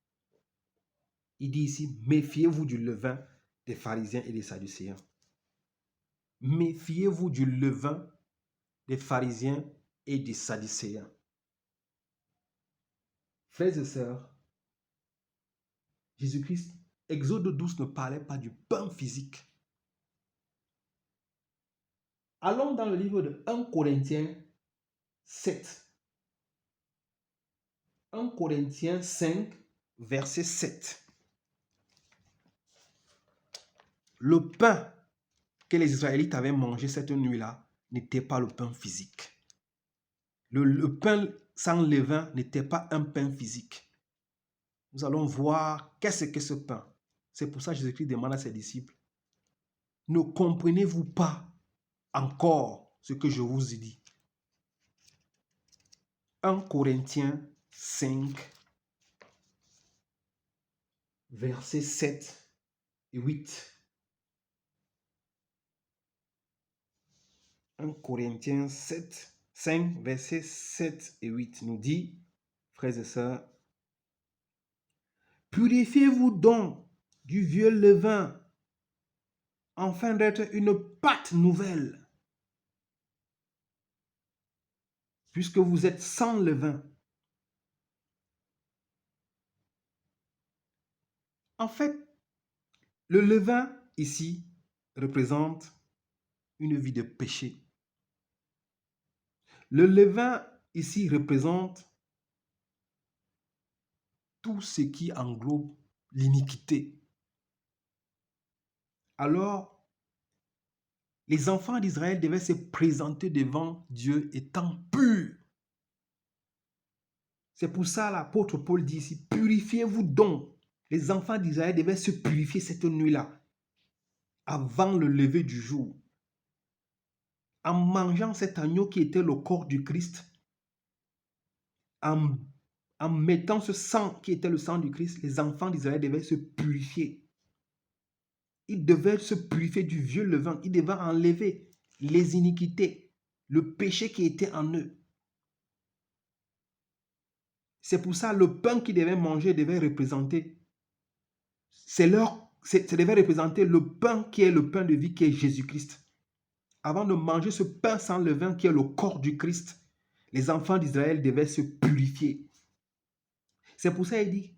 Il dit ici, méfiez-vous du levain des pharisiens et des sadducéens. Méfiez-vous du levain des pharisiens et des sadducéens. Frères et sœurs, Jésus-Christ, Exode 12 ne parlait pas du pain physique. Allons dans le livre de 1 Corinthiens 7. 1 Corinthiens 5, verset 7. Le pain que les Israélites avaient mangé cette nuit-là n'était pas le pain physique. Le pain sans levain n'était pas un pain physique. Nous allons voir qu'est-ce que ce pain. C'est pour ça que Jésus-Christ demande à ses disciples, ne comprenez-vous pas encore ce que je vous ai dit? 1 Corinthiens 5, versets 7 et 8. 1 Corinthiens 5, versets 7 et 8 nous dit, frères et sœurs, purifiez-vous donc du vieux levain, afin d'être une pâte nouvelle, puisque vous êtes sans levain. En fait, le levain ici représente une vie de péché. Le levain ici représente tout ce qui englobe l'iniquité. Alors, les enfants d'Israël devaient se présenter devant Dieu étant purs. C'est pour ça l'apôtre Paul dit ici, purifiez-vous donc. Les enfants d'Israël devaient se purifier cette nuit-là, avant le lever du jour. En mangeant cet agneau qui était le corps du Christ, en mettant ce sang qui était le sang du Christ, les enfants d'Israël devaient se purifier. Ils devaient se purifier du vieux levain. Ils devaient enlever les iniquités, le péché qui était en eux. C'est pour ça le pain qu'ils devaient manger devait représenter, ça devait représenter le pain qui est le pain de vie qui est Jésus-Christ. Avant de manger ce pain sans levain qui est le corps du Christ, les enfants d'Israël devaient se purifier. C'est pour ça il dit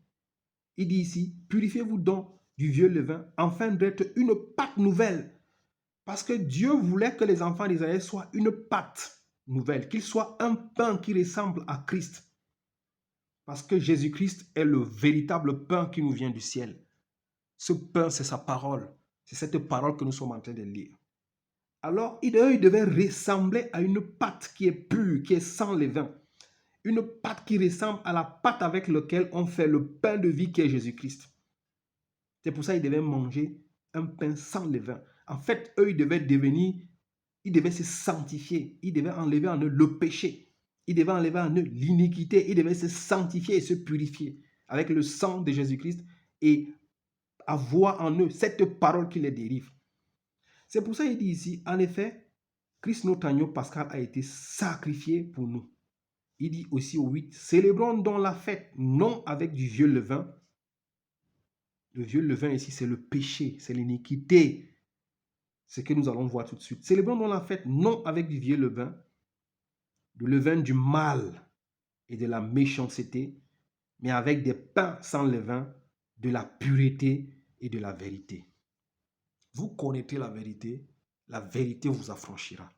ici, purifiez-vous donc du vieux levain, afin d'être une pâte nouvelle. Parce que Dieu voulait que les enfants d'Israël soient une pâte nouvelle, qu'ils soient un pain qui ressemble à Christ. Parce que Jésus-Christ est le véritable pain qui nous vient du ciel. Ce pain, c'est sa parole. C'est cette parole que nous sommes en train de lire. Alors, ils devaient ressembler à une pâte qui est pure, qui est sans levain. Une pâte qui ressemble à la pâte avec laquelle on fait le pain de vie qui est Jésus-Christ. C'est pour ça qu'ils devaient manger un pain sans levain. En fait, eux, ils devaient se sanctifier. Ils devaient enlever en eux le péché. Ils devaient enlever en eux l'iniquité. Ils devaient se sanctifier et se purifier avec le sang de Jésus-Christ et avoir en eux cette parole qui les dérive. C'est pour ça qu'il dit ici, en effet, Christ notre agneau pascal a été sacrifié pour nous. Il dit aussi au 8, célébrons donc la fête, non avec du vieux levain. Le vieux levain ici, c'est le péché, c'est l'iniquité. C'est ce que nous allons voir tout de suite. Célébrons donc la fête, non avec du vieux levain, du levain du mal et de la méchanceté, mais avec des pains sans levain, de la pureté et de la vérité. Vous connaîtrez la vérité vous affranchira.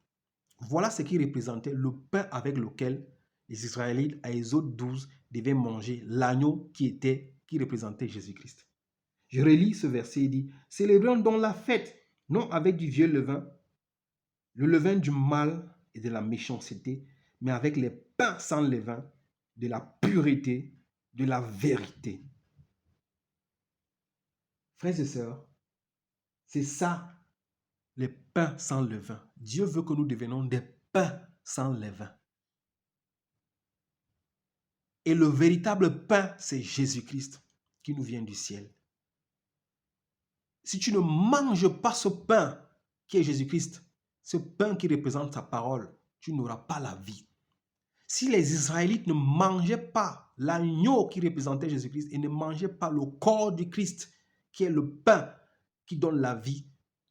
Voilà ce qui représentait le pain avec lequel les Israélites à Exode 12 devaient manger l'agneau qui représentait Jésus-Christ. Je relis ce verset, il dit, célébrons donc la fête, non avec du vieux levain, le levain du mal et de la méchanceté, mais avec les pains sans levain, de la pureté, de la vérité. Frères et sœurs, c'est ça, les pains sans levain. Dieu veut que nous devenions des pains sans levain. Et le véritable pain, c'est Jésus-Christ qui nous vient du ciel. Si tu ne manges pas ce pain qui est Jésus-Christ, ce pain qui représente sa parole, tu n'auras pas la vie. Si les Israélites ne mangeaient pas l'agneau qui représentait Jésus-Christ et ne mangeaient pas le corps du Christ, qui est le pain qui donne la vie,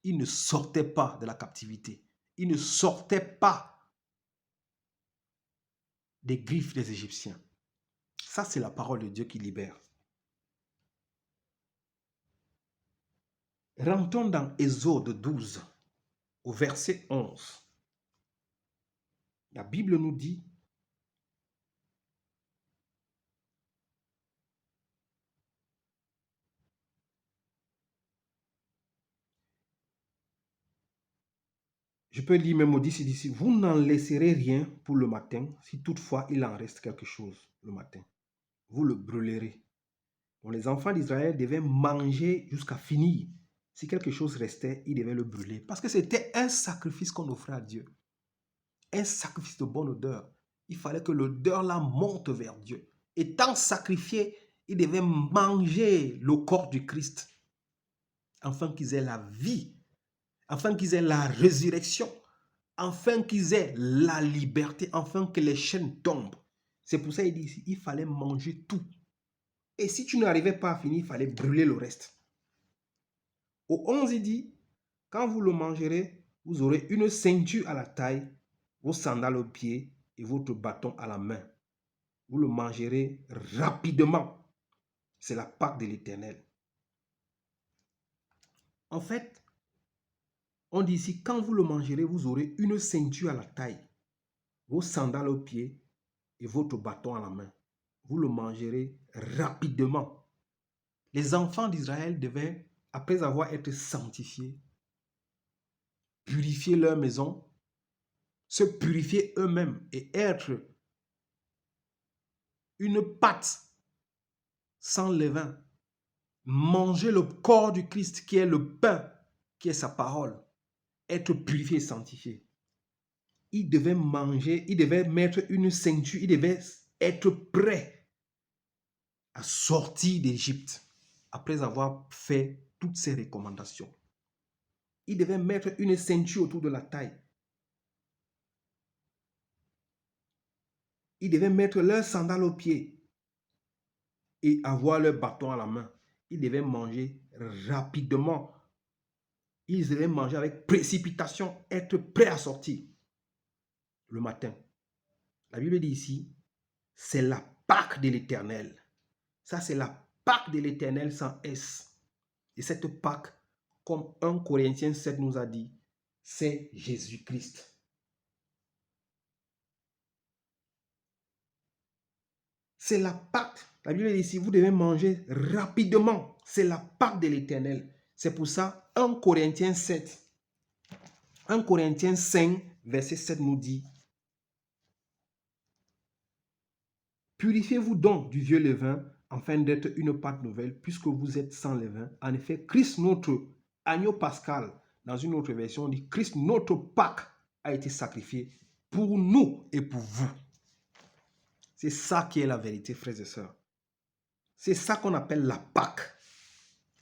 ils ne sortaient pas de la captivité. Ils ne sortaient pas des griffes des Égyptiens. Ça, c'est la parole de Dieu qui libère. Rentrons dans Exode 12, au verset 11. La Bible nous dit, je peux lire mes mots d'ici, vous n'en laisserez rien pour le matin, si toutefois il en reste quelque chose le matin. Vous le brûlerez. Donc les enfants d'Israël devaient manger jusqu'à finir. Si quelque chose restait, ils devaient le brûler. Parce que c'était un sacrifice qu'on offrait à Dieu. Un sacrifice de bonne odeur. Il fallait que l'odeur là monte vers Dieu. Étant sacrifié, ils devaient manger le corps du Christ. Afin qu'ils aient la vie. Afin qu'ils aient la résurrection. Afin qu'ils aient la liberté. Afin que les chaînes tombent. C'est pour ça qu'il dit ici, il fallait manger tout. Et si tu n'arrivais pas à finir, il fallait brûler le reste. Au 11, il dit, quand vous le mangerez, vous aurez une ceinture à la taille, vos sandales aux pieds et votre bâton à la main. Vous le mangerez rapidement. C'est la Pâque de l'Éternel. En fait, on dit ici, quand vous le mangerez, vous aurez une ceinture à la taille, vos sandales aux pieds et votre bâton à la main. Vous le mangerez rapidement. Les enfants d'Israël devaient, après avoir été sanctifiés, purifier leur maison, se purifier eux-mêmes et être une pâte sans levain. Manger le corps du Christ qui est le pain, qui est sa parole. Être purifié et sanctifié. Il devait manger, il devait mettre une ceinture, il devait être prêt à sortir d'Égypte après avoir fait toutes ces recommandations. Il devait mettre une ceinture autour de la taille. Ils devaient mettre leurs sandales aux pieds et avoir leur bâton à la main. Ils devaient manger rapidement. Ils devaient manger avec précipitation, être prêts à sortir le matin. La Bible dit ici, c'est la Pâque de l'Éternel. Ça, c'est la Pâque de l'Éternel sans S. Et cette Pâque, comme 1 Corinthiens 7 nous a dit, c'est Jésus-Christ. C'est la Pâque. La Bible dit ici, vous devez manger rapidement. C'est la Pâque de l'Éternel. C'est pour ça, 1 Corinthiens 7, 1 Corinthiens 5, verset 7 nous dit, purifiez-vous donc du vieux levain, afin d'être une pâte nouvelle, puisque vous êtes sans levain. En effet, Christ, notre agneau pascal, dans une autre version, on dit, Christ, notre Pâque, a été sacrifié pour nous et pour vous. C'est ça qui est la vérité, frères et sœurs. C'est ça qu'on appelle la Pâque.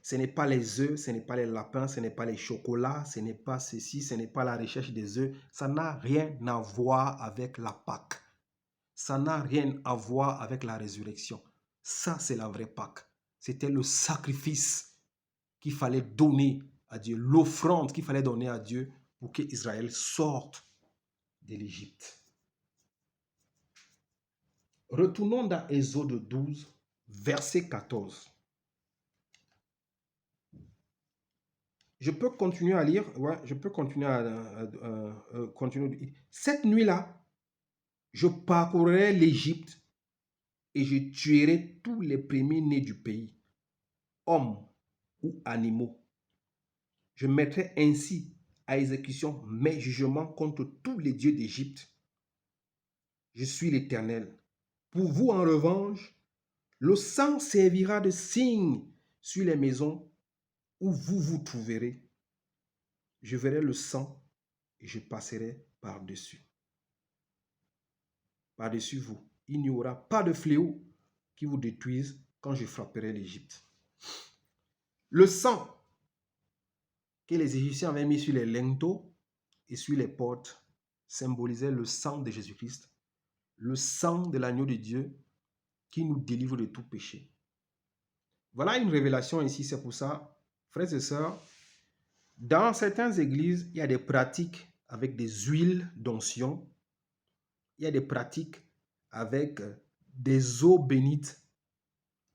Ce n'est pas les œufs, ce n'est pas les lapins, ce n'est pas les chocolats, ce n'est pas ceci, ce n'est pas la recherche des œufs. Ça n'a rien à voir avec la Pâque. Ça n'a rien à voir avec la résurrection. Ça, c'est la vraie Pâque. C'était le sacrifice qu'il fallait donner à Dieu, l'offrande qu'il fallait donner à Dieu pour qu'Israël sorte de l'Égypte. Retournons dans Exode 12, verset 14. Je peux continuer à lire. Ouais, je peux continuer à continuer. Cette nuit-là, je parcourrai l'Égypte et je tuerai tous les premiers-nés du pays, hommes ou animaux. Je mettrai ainsi à exécution mes jugements contre tous les dieux d'Égypte. Je suis l'Éternel. Pour vous, en revanche, le sang servira de signe sur les maisons où vous vous trouverez. Je verrai le sang et je passerai par-dessus. Par-dessus vous. Il n'y aura pas de fléau qui vous détruise quand je frapperai l'Égypte. Le sang que les Égyptiens avaient mis sur les linteaux et sur les portes symbolisait le sang de Jésus-Christ, le sang de l'agneau de Dieu qui nous délivre de tout péché. Voilà une révélation ici, c'est pour ça, frères et sœurs, dans certaines églises, il y a des pratiques avec des huiles d'onction, il y a des pratiques avec des eaux bénites.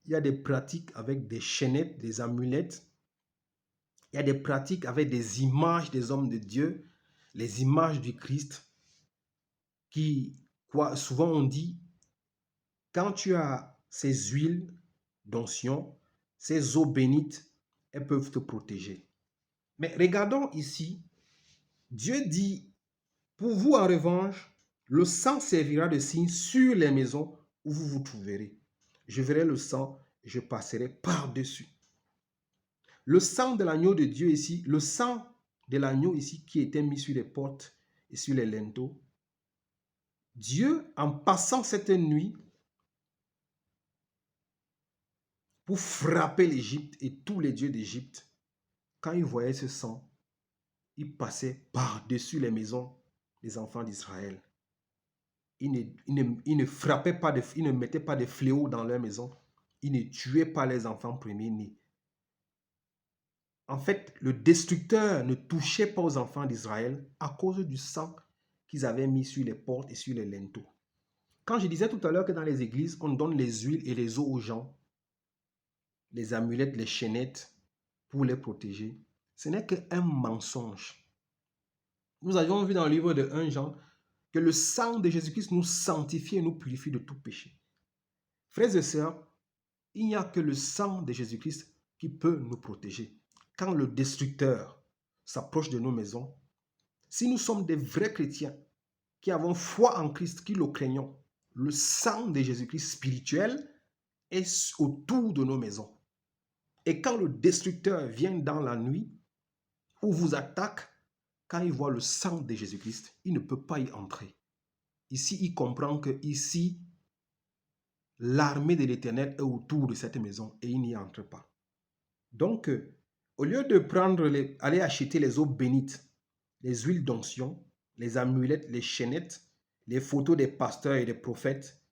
Il y a des pratiques avec des chaînettes, des amulettes. Il y a des pratiques avec des images des hommes de Dieu, les images du Christ, qui, souvent on dit, quand tu as ces huiles d'onction, ces eaux bénites, elles peuvent te protéger. Mais regardons ici, Dieu dit, pour vous en revanche, le sang servira de signe sur les maisons où vous vous trouverez. Je verrai le sang et je passerai par-dessus. Le sang de l'agneau de Dieu ici, le sang de l'agneau ici qui était mis sur les portes et sur les linteaux, Dieu, en passant cette nuit pour frapper l'Égypte et tous les dieux d'Égypte, quand il voyait ce sang, il passait par-dessus les maisons des enfants d'Israël. Il ne frappait pas, il ne mettait pas de fléaux dans leur maison. Il ne tuait pas les enfants premiers-nés. En fait, le destructeur ne touchait pas aux enfants d'Israël à cause du sang qu'ils avaient mis sur les portes et sur les linteaux. Quand je disais tout à l'heure que dans les églises, on donne les huiles et les eaux aux gens, les amulettes, les chaînettes, pour les protéger, ce n'est qu'un mensonge. Nous avions vu dans le livre de 1 Jean que le sang de Jésus-Christ nous sanctifie et nous purifie de tout péché. Frères et sœurs, il n'y a que le sang de Jésus-Christ qui peut nous protéger. Quand le destructeur s'approche de nos maisons, si nous sommes des vrais chrétiens qui avons foi en Christ, qui le craignons, le sang de Jésus-Christ spirituel est autour de nos maisons. Et quand le destructeur vient dans la nuit ou vous attaque, quand il voit le sang de Jésus-Christ, il ne peut pas y entrer. Ici, il comprend que ici, l'armée de l'Éternel est autour de cette maison et il n'y entre pas. Donc, au lieu de aller acheter les eaux bénites, les huiles d'onction, les amulettes, les chaînettes, les photos des pasteurs et des prophètes,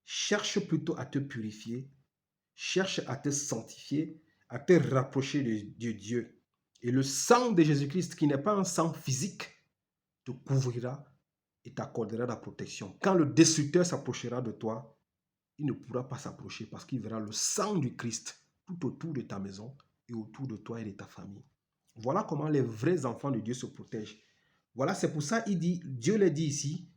cherche plutôt à te purifier, cherche à te sanctifier, à te rapprocher de Dieu. Et le sang de Jésus-Christ, qui n'est pas un sang physique, te couvrira et t'accordera la protection. Quand le destructeur s'approchera de toi, il ne pourra pas s'approcher parce qu'il verra le sang du Christ tout autour de ta maison et autour de toi et de ta famille. Voilà comment les vrais enfants de Dieu se protègent. Voilà, c'est pour ça il dit, Dieu le dit ici,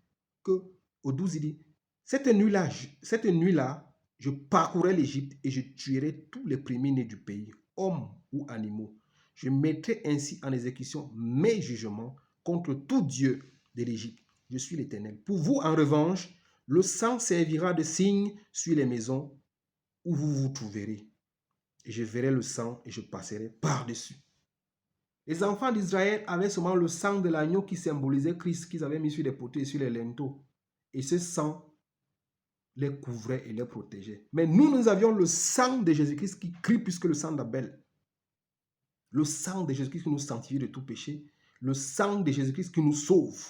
que au 12, il dit, cette nuit-là, je parcourrai l'Égypte et je tuerai tous les premiers-nés du pays, hommes ou animaux. Je mettrai ainsi en exécution mes jugements contre tout Dieu de l'Égypte. Je suis l'Éternel. Pour vous, en revanche, le sang servira de signe sur les maisons où vous vous trouverez. Et je verrai le sang et je passerai par-dessus. Les enfants d'Israël avaient seulement le sang de l'agneau qui symbolisait Christ qu'ils avaient mis sur les poteaux et sur les linteaux. Et ce sang les couvrait et les protégeait. Mais nous avions le sang de Jésus-Christ qui crie plus que le sang d'Abel. Le sang de Jésus-Christ qui nous sanctifie de tout péché. Le sang de Jésus-Christ qui nous sauve.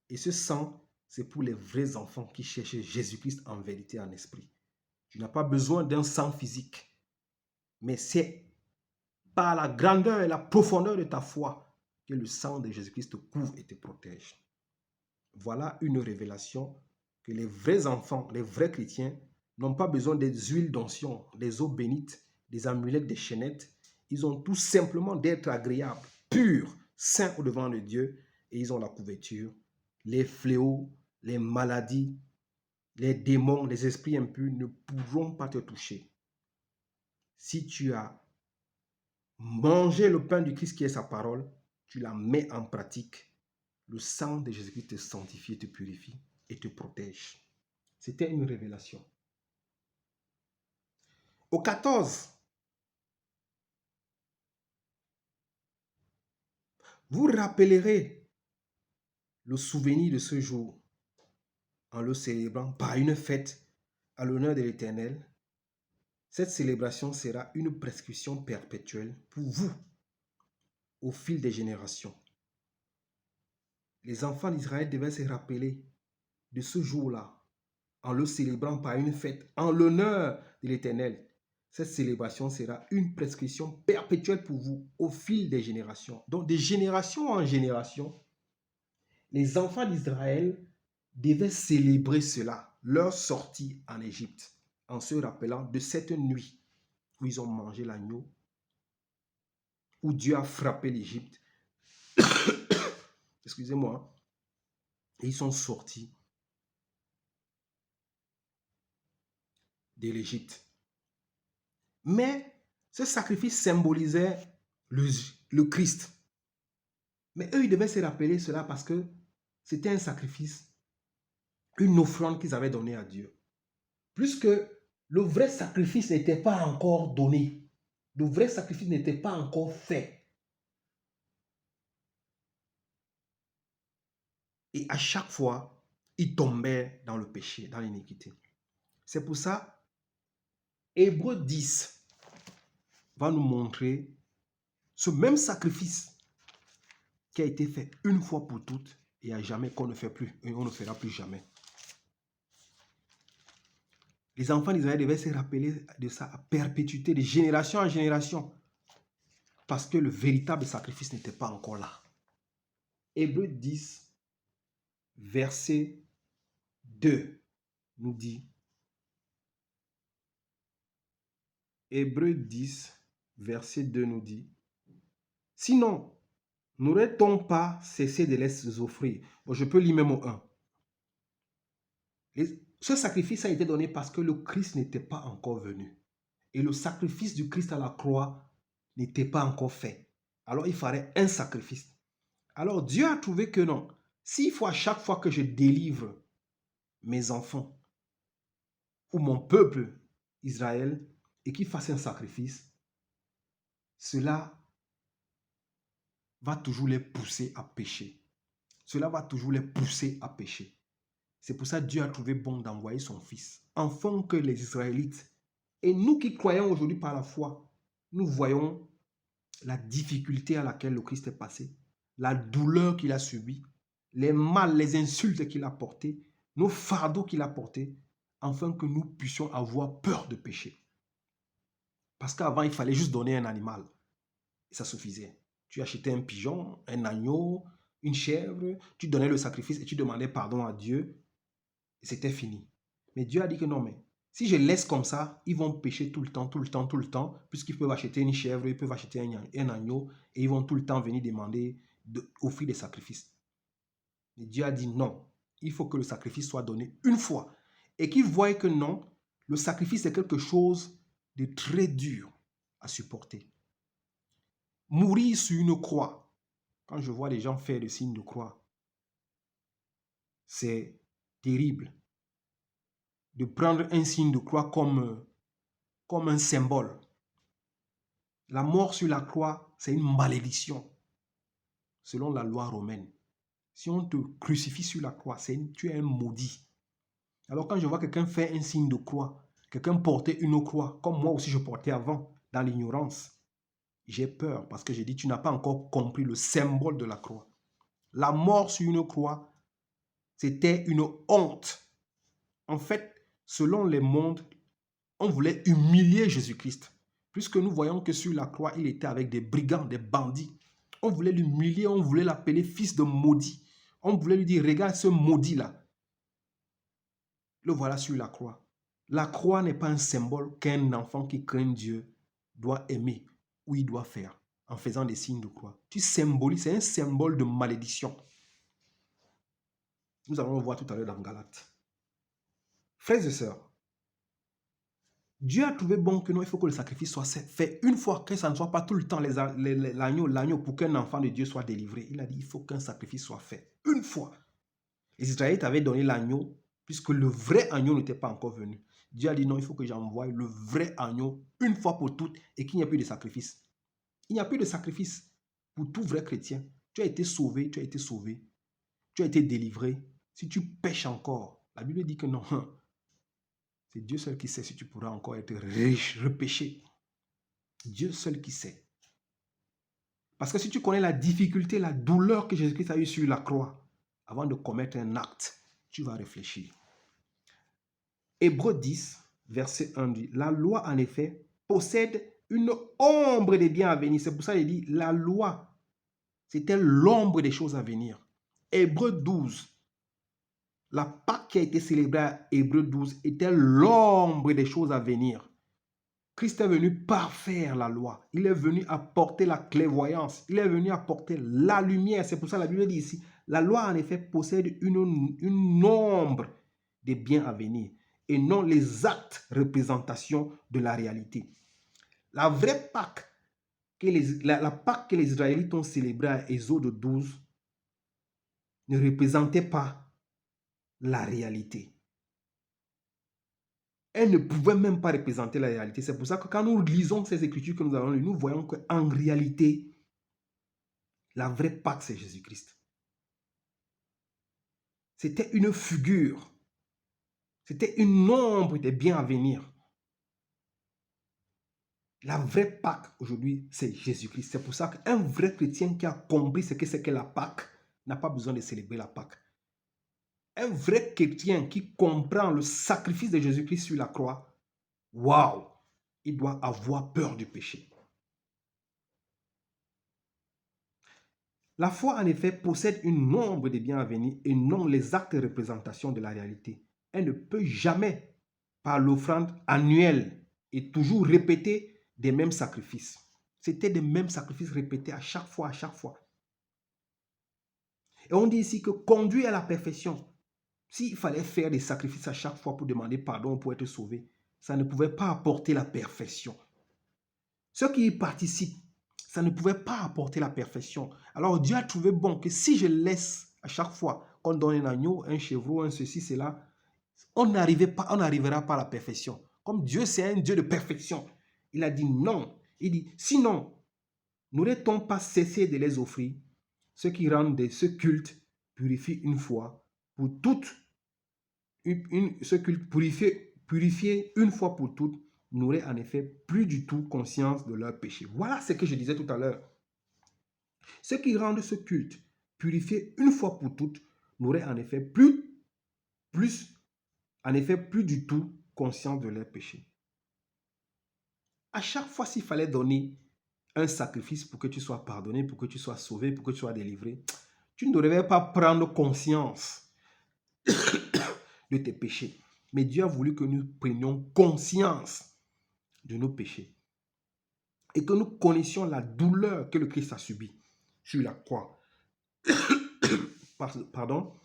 Et ce sang, c'est pour les vrais enfants qui cherchent Jésus-Christ en vérité, en esprit. Tu n'as pas besoin d'un sang physique. Mais c'est par la grandeur et la profondeur de ta foi que le sang de Jésus-Christ te couvre et te protège. Voilà une révélation que les vrais enfants, les vrais chrétiens, n'ont pas besoin des huiles d'onction, des eaux bénites, des amulettes, des chaînettes. Ils ont tout simplement d'être agréables, purs, saints au devant de Dieu, et ils ont la couverture. Les fléaux, les maladies, les démons, les esprits impurs ne pourront pas te toucher. Si tu as mangé le pain du Christ qui est sa parole, tu la mets en pratique. Le sang de Jésus-Christ te sanctifie, te purifie et te protège. C'était une révélation. Au 14, vous rappellerez le souvenir de ce jour en le célébrant par une fête à l'honneur de l'Éternel. Cette célébration sera une prescription perpétuelle pour vous au fil des générations. Les enfants d'Israël devaient se rappeler de ce jour-là en le célébrant par une fête en l'honneur de l'Éternel. Cette célébration sera une prescription perpétuelle pour vous au fil des générations. Donc, de génération en génération, les enfants d'Israël devaient célébrer cela. leur sortie en Égypte, en se rappelant de cette nuit où ils ont mangé l'agneau, où Dieu a frappé l'Égypte. Excusez-moi. Et ils sont sortis de l'Égypte. Mais ce sacrifice symbolisait le Christ. Mais eux, ils devaient se rappeler cela parce que c'était un sacrifice, une offrande qu'ils avaient donnée à Dieu. Puisque le vrai sacrifice n'était pas encore donné. Le vrai sacrifice n'était pas encore fait. Et à chaque fois, ils tombaient dans le péché, dans l'iniquité. C'est pour ça, Hébreux 10 va nous montrer ce même sacrifice qui a été fait une fois pour toutes et à jamais qu'on ne fait plus et on ne fera plus jamais. Les enfants d'Israël devaient se rappeler de ça à perpétuité, de génération en génération, parce que le véritable sacrifice n'était pas encore là. Hébreux 10, verset 2 nous dit, Hébreux 10, verset 2 nous dit, sinon, n'aurait-on pas cessé de les offrir? Bon, je peux lire même au 1. Ce sacrifice a été donné parce que le Christ n'était pas encore venu. Et le sacrifice du Christ à la croix n'était pas encore fait. Alors il fallait un sacrifice. Alors Dieu a trouvé que non. S'il faut à chaque fois que je délivre mes enfants ou mon peuple Israël et qu'il fasse un sacrifice, cela va toujours les pousser à pécher. Cela va toujours les pousser à pécher. C'est pour ça que Dieu a trouvé bon d'envoyer son Fils, afin que les Israélites, et nous qui croyons aujourd'hui par la foi, nous voyons la difficulté à laquelle le Christ est passé, la douleur qu'il a subie, les mal, les insultes qu'il a portées, nos fardeaux qu'il a portés, afin que nous puissions avoir peur de pécher. Parce qu'avant, il fallait juste donner un animal. Et ça suffisait. Tu achetais un pigeon, un agneau, une chèvre, tu donnais le sacrifice et tu demandais pardon à Dieu. Et c'était fini. Mais Dieu a dit que non, mais si je laisse comme ça, ils vont pécher tout le temps, puisqu'ils peuvent acheter une chèvre, ils peuvent acheter un agneau, et ils vont tout le temps venir demander d'offrir des sacrifices. Mais Dieu a dit non, il faut que le sacrifice soit donné une fois. Et qu'ils voient que non, le sacrifice est quelque chose de très dur à supporter. Mourir sur une croix, quand je vois les gens faire le signe de croix, c'est terrible. De prendre un signe de croix comme un symbole. La mort sur la croix, c'est une malédiction, selon la loi romaine. Si on te crucifie sur la croix, tu es un maudit. Alors quand je vois quelqu'un faire un signe de croix, quelqu'un porter une croix, comme moi aussi je portais avant, dans l'ignorance, j'ai peur parce que j'ai dit, tu n'as pas encore compris le symbole de la croix. La mort sur une croix, c'était une honte. En fait, selon les mondes, on voulait humilier Jésus-Christ. Puisque nous voyons que sur la croix, il était avec des brigands, des bandits. On voulait l'humilier, on voulait l'appeler fils de maudit. On voulait lui dire, regarde ce maudit-là. Le voilà sur la croix. La croix n'est pas un symbole qu'un enfant qui craint Dieu doit aimer ou il doit faire en faisant des signes de croix. Tu symbolises, c'est un symbole de malédiction. Nous allons le voir tout à l'heure dans Galates. Frères et sœurs, Dieu a trouvé bon que non, il faut que le sacrifice soit fait une fois, que ça ne soit pas tout le temps l'agneau pour qu'un enfant de Dieu soit délivré. Il a dit, il faut qu'un sacrifice soit fait une fois. Les Israélites avaient donné l'agneau puisque le vrai agneau n'était pas encore venu. Dieu a dit non, il faut que j'envoie le vrai agneau une fois pour toutes et qu'il n'y a plus de sacrifice. Il n'y a plus de sacrifice pour tout vrai chrétien. Tu as été sauvé, tu as été sauvé. Tu as été délivré. Si tu pèches encore, la Bible dit que non. C'est Dieu seul qui sait si tu pourras encore être repêché. Dieu seul qui sait. Parce que si tu connais la difficulté, la douleur que Jésus-Christ a eue sur la croix, avant de commettre un acte, tu vas réfléchir. Hébreux 10, verset 1 dit, la loi en effet possède une ombre des biens à venir. C'est pour ça qu'il dit, la loi, c'était l'ombre des choses à venir. Hébreux 12, La Pâque qui a été célébrée à Hébreux 12 était l'ombre des choses à venir. Christ est venu parfaire la loi. Il est venu apporter la clairvoyance. Il est venu apporter la lumière. C'est pour ça que la Bible dit ici, la loi en effet possède une ombre des biens à venir et non les actes représentation de la réalité. La vraie Pâque, la Pâque que les Israélites ont célébrée à Exode 12 ne représentait pas la réalité. Elle ne pouvait même pas représenter la réalité. C'est pour ça que quand nous lisons ces écritures que nous avons lues, nous voyons qu'en réalité, la vraie Pâque, c'est Jésus-Christ. C'était une figure. C'était une ombre des biens à venir. La vraie Pâque, aujourd'hui, c'est Jésus-Christ. C'est pour ça qu'un vrai chrétien qui a compris ce que c'est que la Pâque n'a pas besoin de célébrer la Pâque. Un vrai chrétien qui comprend le sacrifice de Jésus-Christ sur la croix, waouh, il doit avoir peur du péché. La foi, en effet, possède une ombre des biens à venir et non les actes de représentation de la réalité. Elle ne peut jamais, par l'offrande annuelle et toujours répéter des mêmes sacrifices. C'était des mêmes sacrifices répétés à chaque fois, à chaque fois. Et on dit ici que conduire à la perfection, s'il fallait faire des sacrifices à chaque fois pour demander pardon pour être sauvé, ça ne pouvait pas apporter la perfection. Ceux qui y participent, ça ne pouvait pas apporter la perfection. Alors Dieu a trouvé bon que si je laisse à chaque fois qu'on donne un agneau, un chevreau, un ceci, cela, on n'arrivera pas à la perfection. Comme Dieu, c'est un Dieu de perfection. Il a dit non. Il dit, sinon, n'aurait-on pas cessé de les offrir? Ceux qui rendent ce culte purifient une fois pour toutes, ce culte purifié une fois pour toutes, n'auraient en effet plus du tout conscience de leur péché. Voilà ce que je disais tout à l'heure. Ceux qui rendent ce culte purifié une fois pour toutes n'auraient en effet plus du tout conscience de leur péché. À chaque fois, s'il fallait donner un sacrifice pour que tu sois pardonné, pour que tu sois sauvé, pour que tu sois délivré, tu ne devrais pas prendre conscience de tes péchés. Mais Dieu a voulu que nous prenions conscience de nos péchés et que nous connaissions la douleur que le Christ a subie sur la croix. Pardon,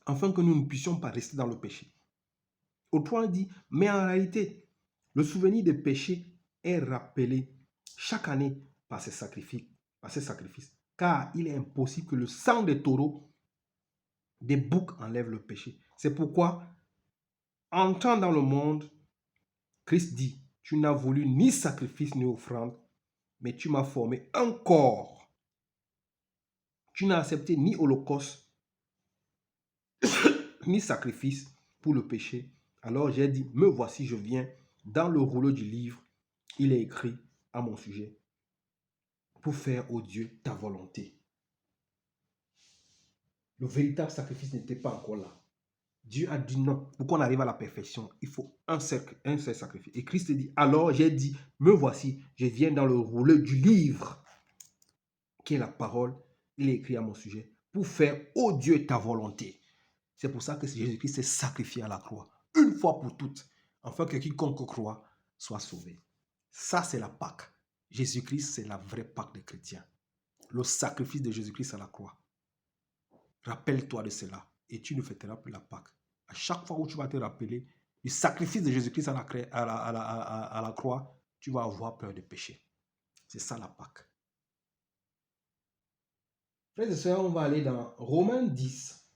afin que nous ne puissions pas rester dans le péché. Autrement dit, mais en réalité, le souvenir des péchés est rappelé chaque année par ces sacrifices, car il est impossible que le sang des taureaux, des boucs enlève le péché. C'est pourquoi, entrant dans le monde, Christ dit, tu n'as voulu ni sacrifice ni offrande, mais tu m'as formé un corps. Tu n'as accepté ni holocauste, ni sacrifice pour le péché. Alors j'ai dit, me voici, je viens. Dans le rouleau du livre, il est écrit à mon sujet, pour faire, ô Dieu, ta volonté. Le véritable sacrifice n'était pas encore là. Dieu a dit non. Pour qu'on arrive à la perfection, il faut un seul sacrifice. Et Christ dit, alors j'ai dit, me voici, je viens dans le rouleau du livre, qui est la parole, il est écrit à mon sujet, pour faire, ô Dieu, ta volonté. C'est pour ça que Jésus-Christ s'est sacrifié à la croix, une fois pour toutes, afin que quiconque croit soit sauvé. Ça, c'est la Pâque. Jésus-Christ, c'est la vraie Pâque des chrétiens. Le sacrifice de Jésus-Christ à la croix. Rappelle-toi de cela et tu ne fêteras plus la Pâque. À chaque fois où tu vas te rappeler du sacrifice de Jésus-Christ à la croix, tu vas avoir peur de péché. C'est ça la Pâque. Frères et sœurs, on va aller dans Romains 10.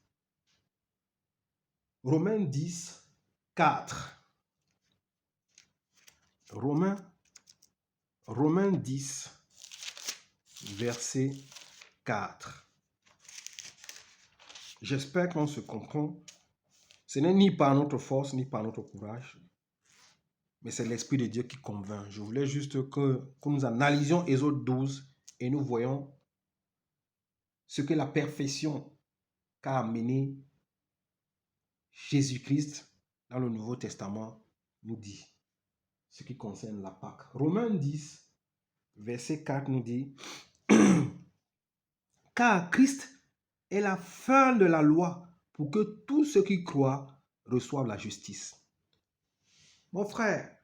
Romains 10, 4. Romains 10, verset 4. J'espère qu'on se comprend. Ce n'est ni par notre force, ni par notre courage, mais c'est l'Esprit de Dieu qui convainc. Je voulais juste que nous analysions Exode 12 et nous voyons ce que la perfection qu'a amené Jésus-Christ dans le Nouveau Testament nous dit, ce qui concerne la Pâque. Romains 10, verset 4 nous dit, car Christ est la fin de la loi pour que tous ceux qui croient reçoivent la justice. Mon frère,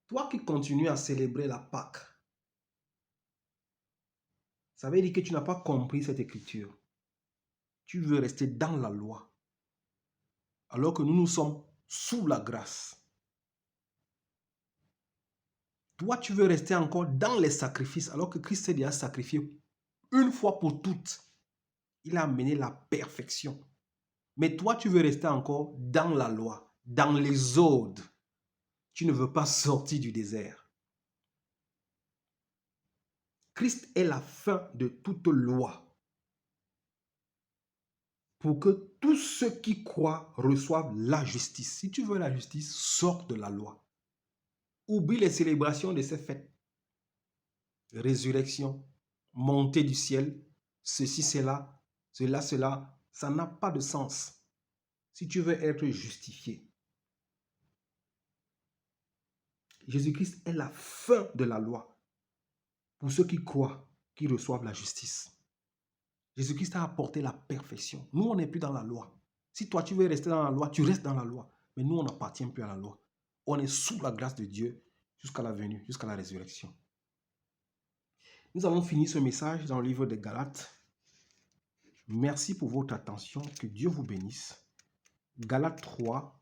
toi qui continues à célébrer la Pâque, ça veut dire que tu n'as pas compris cette écriture. Tu veux rester dans la loi, alors que nous sommes sous la grâce. Toi, tu veux rester encore dans les sacrifices, alors que Christ s'est déjà sacrifié une fois pour toutes. Il a amené la perfection. Mais toi, tu veux rester encore dans la loi, dans les ordres. Tu ne veux pas sortir du désert. Christ est la fin de toute loi, pour que tous ceux qui croient reçoivent la justice. Si tu veux la justice, sors de la loi. Oublie les célébrations de ces fêtes. Résurrection, montée du ciel, ceci, cela, ça n'a pas de sens. Si tu veux être justifié, Jésus-Christ est la fin de la loi. Pour ceux qui croient, qui reçoivent la justice. Jésus-Christ a apporté la perfection. Nous, on n'est plus dans la loi. Si toi, tu veux rester dans la loi, tu restes dans la loi. Mais nous, on n'appartient plus à la loi. On est sous la grâce de Dieu jusqu'à la venue, jusqu'à la résurrection. Nous allons finir ce message dans le livre de Galates. Merci pour votre attention. Que Dieu vous bénisse. Galates 3,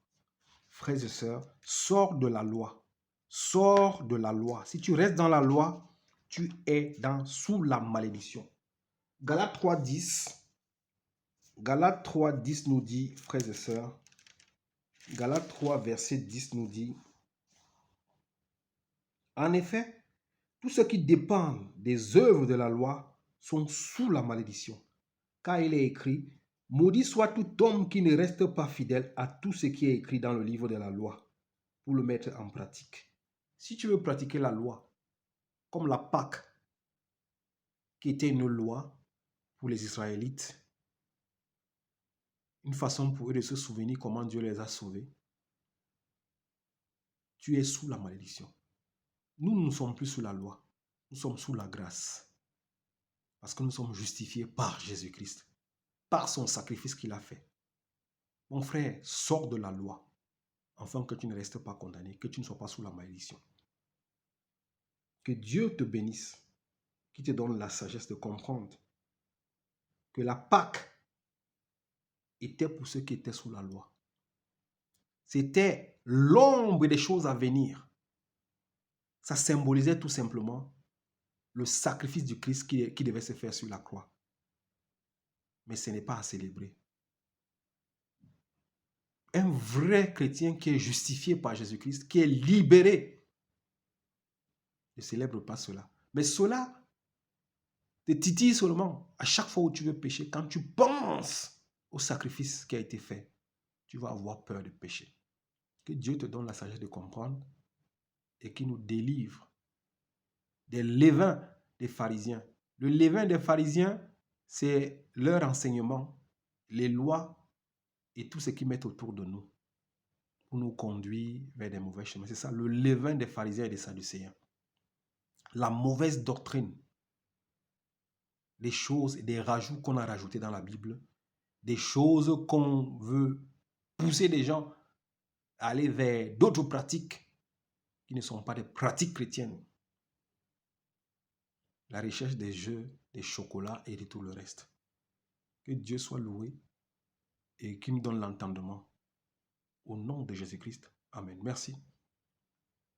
frères et sœurs, sors de la loi. Sors de la loi. Si tu restes dans la loi, tu es sous la malédiction. Galates 3, 10. Galates 3, 10 nous dit, frères et sœurs, Galates 3, verset 10 nous dit, en effet, tous ceux qui dépendent des œuvres de la loi sont sous la malédiction. Car il est écrit, maudit soit tout homme qui ne reste pas fidèle à tout ce qui est écrit dans le livre de la loi, pour le mettre en pratique. Si tu veux pratiquer la loi, comme la Pâque, qui était une loi pour les Israélites, une façon pour eux de se souvenir comment Dieu les a sauvés, tu es sous la malédiction. Nous ne sommes plus sous la loi, nous sommes sous la grâce. Parce que nous sommes justifiés par Jésus-Christ, par son sacrifice qu'il a fait. Mon frère, sors de la loi, afin que tu ne restes pas condamné, que tu ne sois pas sous la malédiction. Que Dieu te bénisse, qui te donne la sagesse de comprendre que la Pâque était pour ceux qui étaient sous la loi. C'était l'ombre des choses à venir. Ça symbolisait tout simplement le sacrifice du Christ qui devait se faire sur la croix. Mais ce n'est pas à célébrer. Un vrai chrétien qui est justifié par Jésus-Christ, qui est libéré, ne célèbre pas cela. Mais cela te titille seulement à chaque fois où tu veux pécher. Quand tu penses au sacrifice qui a été fait, tu vas avoir peur de pécher. Que Dieu te donne la sagesse de comprendre et qu'il nous délivre des levains des pharisiens. Le levain des pharisiens, c'est leur enseignement, les lois et tout ce qu'ils mettent autour de nous pour nous conduire vers des mauvais chemins. C'est ça, le levain des pharisiens et des sadducéens. La mauvaise doctrine, des choses et des rajouts qu'on a rajoutés dans la Bible, des choses qu'on veut pousser les gens à aller vers d'autres pratiques qui ne sont pas des pratiques chrétiennes. La recherche des jeux, des chocolats et de tout le reste. Que Dieu soit loué et qu'il nous donne l'entendement. Au nom de Jésus-Christ. Amen. Merci.